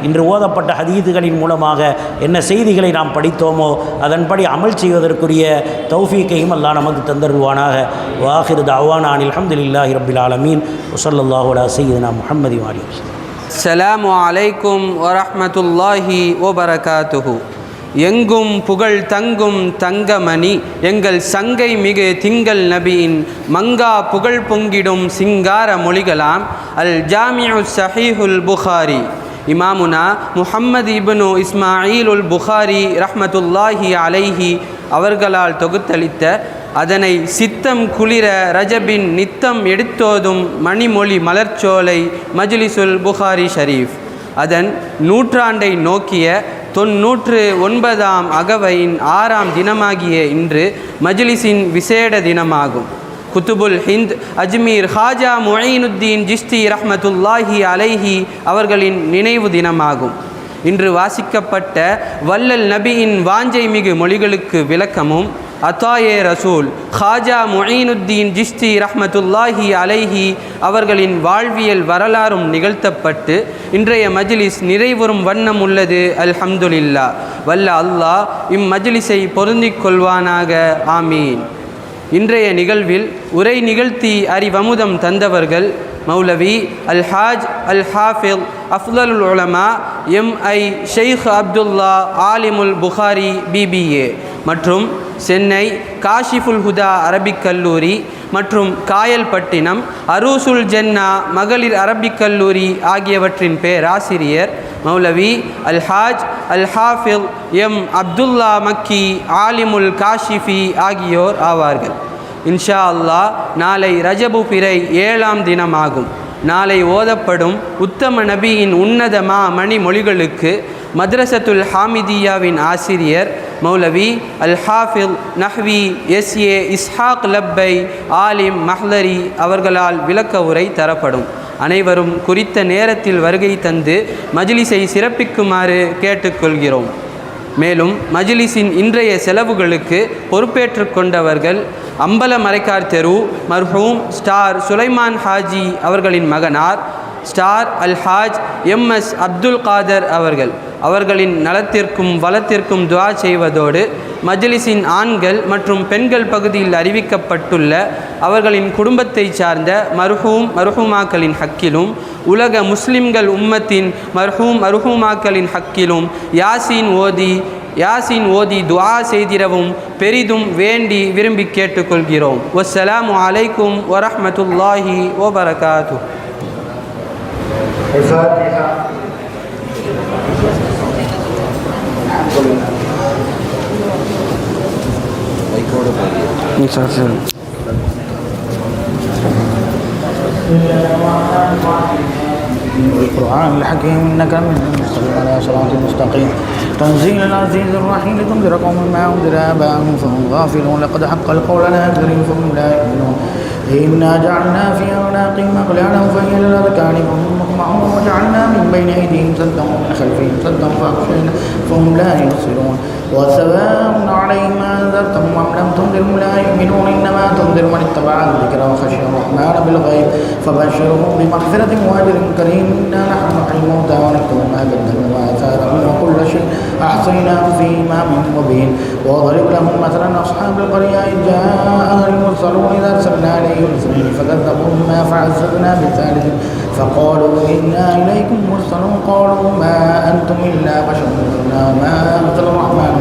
இன்று ஓதப்பட்ட ஹதீதுகளின் மூலமாக என்ன செய்திகளை நாம் படித்தோமோ அதன்படி அமல் செய்வதற்குரிய தௌஃபீக்கையும் அல்லாஹ் நமக்கு தந்தருள்வானாக. வாஹிரு தஅவானா அனில் ஹம்துலில்லாஹி ரப்பில் ஆலமீன் வஸல்லல்லாஹு அலா சய்யிதினா முஹம்மதி வ ஆலிஹி. அஸ்ஸலாமு அலைக்கும் வரஹ்மத்துல்லாஹி வபரகாத்துஹு. எங்கும் புகழ் தங்கும் தங்கமணி எங்கள் சங்கை மிகு திங்கள் நபியின் மங்கா புகழ் பொங்கிடும் சிங்கார மொழிகளாம் அல் ஜாமிஉ ஸஹீஹுல் புகாரி இமாமுனா முஹம்மது இப்னு இஸ்மாயிலுல் புகாரி ரஹ்மத்துல்லாஹி அலைஹி அவர்களால் தொகுத்தளித்த, அதனை சித்தம் குளிர ரஜபின் நித்தம் எடுத்தோதும் மணிமொழி மலர்ச்சோலை மஜ்லிசுல் புகாரி ஷரீஃப், அதன் நூற்றாண்டை நோக்கிய 99ஆம் அகவையின் 6ஆம் தினமாகிய இன்று மஜ்லிஸின் விசேட தினமாகும். குத்துபுல் ஹிந்த் அஜ்மீர் ஹாஜா முஈனுத்தீன் சிஷ்தி ரஹ்மத்துல்லாஹி அலைஹி அவர்களின் நினைவு தினமாகும். இன்று வாசிக்கப்பட்ட வல்லல் நபியின் வாஞ்சை மிகு மொழிகளுக்கு விளக்கமும் அத்தாயே ரசூல் ஹாஜா முஈனுத்தீன் சிஷ்தி ரஹ்மத்துல்லாஹி அலைஹி அவர்களின் வாழ்வியல் வரலாறும் நிகழ்த்தப்பட்டு இன்றைய மஜ்லிஸ் நிறைவுறும் வண்ணம் உள்ளது. அல்ஹம்துலில்லாஹ். வல்ல அல்லாஹ் இம்மஜ்லிஸை பொருந்திக் கொள்வானாக. ஆமீன். இன்றைய நிகழ்வில் உரை நிகழ்த்தி அறிவமுதம் தந்தவர்கள் மௌலவி அல்ஹாஜ் அல் ஹாஃபில் அஃதலுல் உலமா MI ஷெய்க் அப்துல்லா ஆலிமுல் புகாரி BBA மற்றும் சென்னை காஷிஃபுல் ஹுதா அரபிக் கல்லூரி மற்றும் காயல்பட்டினம் அரூசுல் ஜன்னா மகளிர் அரபிக் கல்லூரி ஆகியவற்றின் பேராசிரியர் மௌலவி அல்ஹாஜ் அல்ஹாஃபில் எம் அப்துல்லா மக்கி ஆலிமுல் காஷிஃபி ஆகியோர் ஆவார்கள். இன்ஷா அல்லாஹ் நாளை ரஜபு பிறை 7ஆம் தினமாகும். நாளை ஓதப்படும் உத்தம நபியின் உன்னதமா மணிமொழிகளுக்கு மദ്രസத்துல் ஹாமிதியாவின் ஆசிரியர் மௌலவி அல்ஹாஃபில் நஹ்வி SA இஸ்ஹாக் லப்பை ஆலிம் மஹ்லரி அவர்களால் விளக்க உரை தரப்படும். அனைவரும் குறித்த நேரத்தில் வருகை தந்து மஜ்லிஸை சிறப்பிக்குமாறு கேட்டுக்கொள்கிறோம். மேலும் மஜ்லிஸின் இன்றைய செலவுகளுக்கு பொறுப்பேற்று கொண்டவர்கள் அம்பல மரைக்கார் தெரு மர்ஹூம் ஸ்டார் சுலைமான் ஹாஜி அவர்களின் மகனார் ஸ்டார் அல்ஹாஜ் MS அப்துல் காதர் அவர்களின் நலத்திற்கும் வளத்திற்கும் துஆ செய்வதோடு மஜ்லிஸின் ஆண்கள் மற்றும் பெண்கள் பகுதியில் அறிவிக்கப்பட்டுள்ள அவர்களின் குடும்பத்தை சார்ந்த மர்ஹூமாக்களின் ஹக்கிலும் உலக முஸ்லிம்கள் உம்மத்தின் மர்ஹூமாக்களின் ஹக்கிலும் யாசீன் ஓதி துஆ செய்திடவும் பெரிதும் வேண்டி விரும்பி கேட்டுக்கொள்கிறோம். வஸ்ஸலாமு அலைக்கும் வரஹ்மத்துல்லாஹி வபரகாத்துஹு. القرآن الحكيم إنك من المرسلين على صراط مستقيم تنزيل العزيز الرحيم لتنذر قوما ما أنذر آباءهم فهم غافلون لقد حق القول على أكثرهم فهم لا يؤمنون إنا جعلنا في أعناقهم أغلالا فهي للأذقان فهم مقمحون وجعلنا من بين أيديهم سدا ومن خلفهم سدا فأغشينا فهم لا يبصرون وسواء عليهم أنذرتهم أم لم تنذرهم لا يؤمنون إنما تنذر من اتبع الذكر وخشي الرحمن بالغيب فبشرهم بمغفرة وأجر كريم إنا نحن نحيي الموتى ونكتب ما قدموا وآثارهم وكل شيء أحصيناه في إمام مبين وضرب لهم مثلا أصحاب القرية إذ جاءها المرسلون إذا أرسلنا إليهم اثنين فكذبوهما فعززنا بثالث فقالوا إنا إليكم مرسلون قالوا ما أنتم إلا بشر مثلنا ما أنزل الرحمن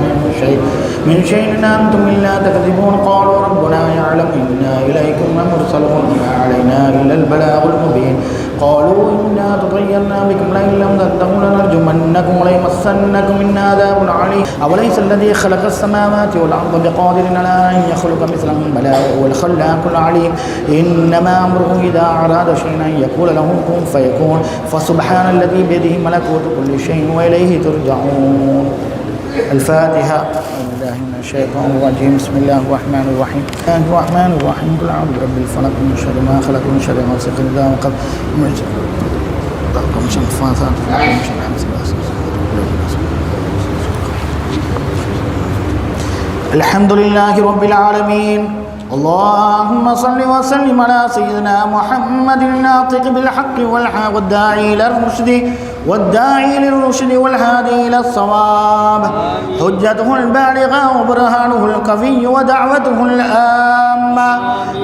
من شيء إن أنتم إلا تكذبون قالوا ربنا يعلم إنا إليكم مرسلون ما علينا إلا البلاغ المبين قالوا إنا تطيرنا بكم لئن لم تنتهوا لنرجمنكم وليمسنكم منا عذاب عليم أوليس الذي خلق السماوات والأرض بقادر على أن يخلق مثلهم بلى وهو الخلاق العليم إنما أمره إذا أراد شيئا أن يقول له كن فيكون فسبحان الذي بيده ملكوت كل شيء وإليه ترجعون. الفاتحة. بالله من الشيطان الرجيم. بسم الله الرحمن الرحيم. قل أعوذ برب الفلق من شر ما خلق من شر غاسق إذا وقب من شر النفاثات من شر حاسد. الحمد لله رب العالمين. اللهم صل وسلم على سيدنا محمد الناطق بالحق والداعي إلى الرشد والهادي إلى الصواب حجته البالغة وبرهانه القوي ودعوته الآمة.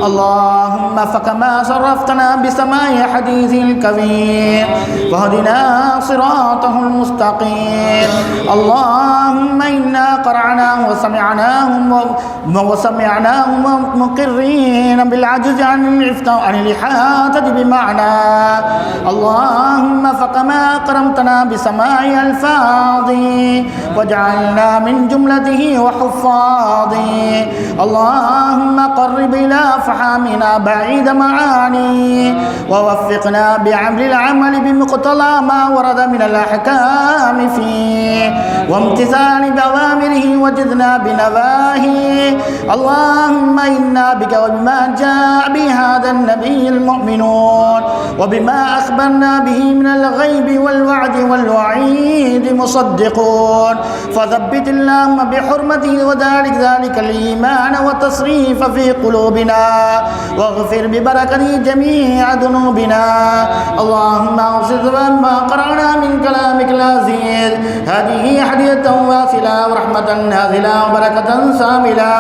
اللهم فكما شرفتنا بسماع حديثه الكبير فهدنا صراطه المستقيم. اللهم إنا قرعناه وسمعناه مقرين بالعجز عن الإحاطة بمعنى. اللهم فكما أكرمتنا بسماع ألفاظه وجعلنا من جملته وحفاظه. اللهم قرب إلى فحامنا بعيد معاني ووفقنا بعمل العمل بمقتضى ما ورد من الأحكام فيه وامتثال بأوامره وجدنا بنواهيه. اللهم إنا بك وبما جاء بهذا النبي المؤمنون وبما أخبرنا به من الغيب والوعد والوعيد مصدقون فثبت اللهم بحرمته ذلك الإيمان والتصريف في قلوبنا واغفر ببركته جميع ذنوبنا. اللهم أوصل ما قرأنا من كلامك العزيز هذه هدية واصلة ورحمة نازلة وبركة شاملة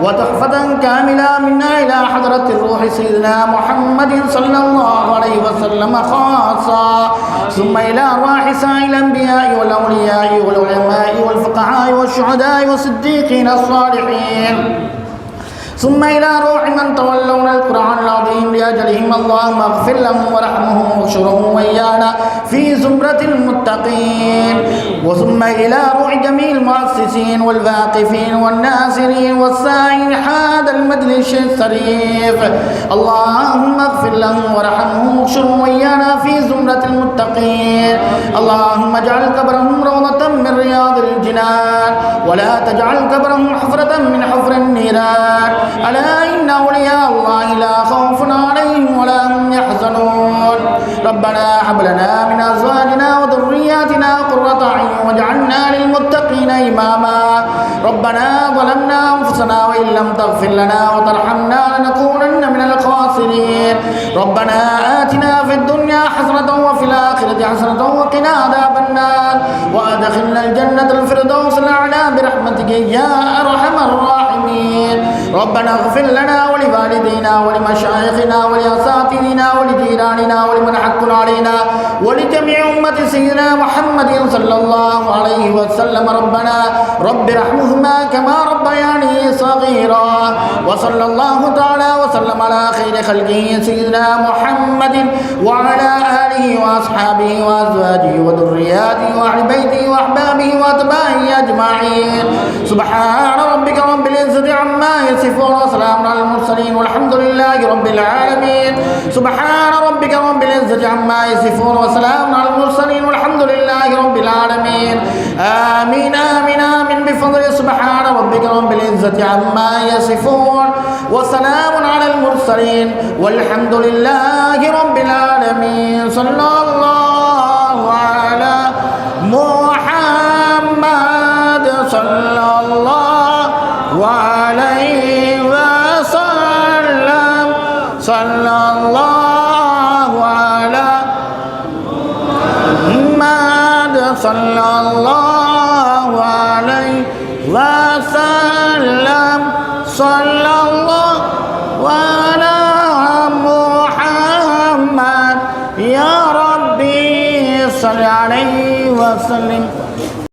وتحفة كاملة منا إلى حضرة الروح سيدنا محمد صلى الله عليه وسلم خاصة ثم إلى أرواح سائر الأنبياء والأولياء والعلماء والفقهاء الأنبياء والشهداء والصديقين الصالحين ثم إلى روح من تولون القرآن العظيم لأجلهم اللهم اغفر لهم وارحمهم واحشرهم وإيانا في زمرة المتقين وثم إلى روح جميع المؤسسين والواقفين والناصرين والسائين هذا المجلس الشريف اللهم اغفر لهم وارحمهم واحشرهم وإيانا في زمرة المتقين اللهم اجعل قبرهم روضة من رياض الجنان ولا تجعل قبرهم حفرة من حفر النيران ألا إن أولياء الله لا خوف عليهم ولا هم يحزنون ربنا هب لنا من أزواجنا وذرياتنا قرة أعين واجعلنا للمتقين إماما ربنا ظلمنا أنفسنا وإن لم تغفر لنا وترحمنا لنكونن من الخاسرين ربنا آتنا في الدنيا حسنة وفي الآخرة حسنة وقنا عذاب النار وأدخلنا الجنة الفردوس الأعلى برحمتك يا أرحم الراحمين ربنا اغفر لنا ولوالدينا ولمشايخنا ولأساتذتنا ولجيراننا ولمن حق علينا ولجميع أمة سيدنا محمد صلى الله عليه وسلم رب ارحمهما كما ربياني صغيرا وصلى الله تعالى وسلم على خير خلقه سيدنا محمد وعلى آله وأصحابه وأزواجه وذرياته وأهل بيته وأحبابه وأتباعه أجمعين سبحان ربك رب العزة عما يصفون وسلام على المرسلين والحمد لله رب العالمين سبحان ربك رب العزة عما يصفون وسلام على المرسلين والحمد لله رب العالمين آمين آمين آمين بفضل سبحان ربك رب العزة عما يصفون وسلام على المرسلين والحمد لله رب العالمين صلى الله على محمد صلى الله عليه وسلم صلى الله على محمد صلى الله عليه وسلم صلى الله على محمد يا ربي صل عليه وسلم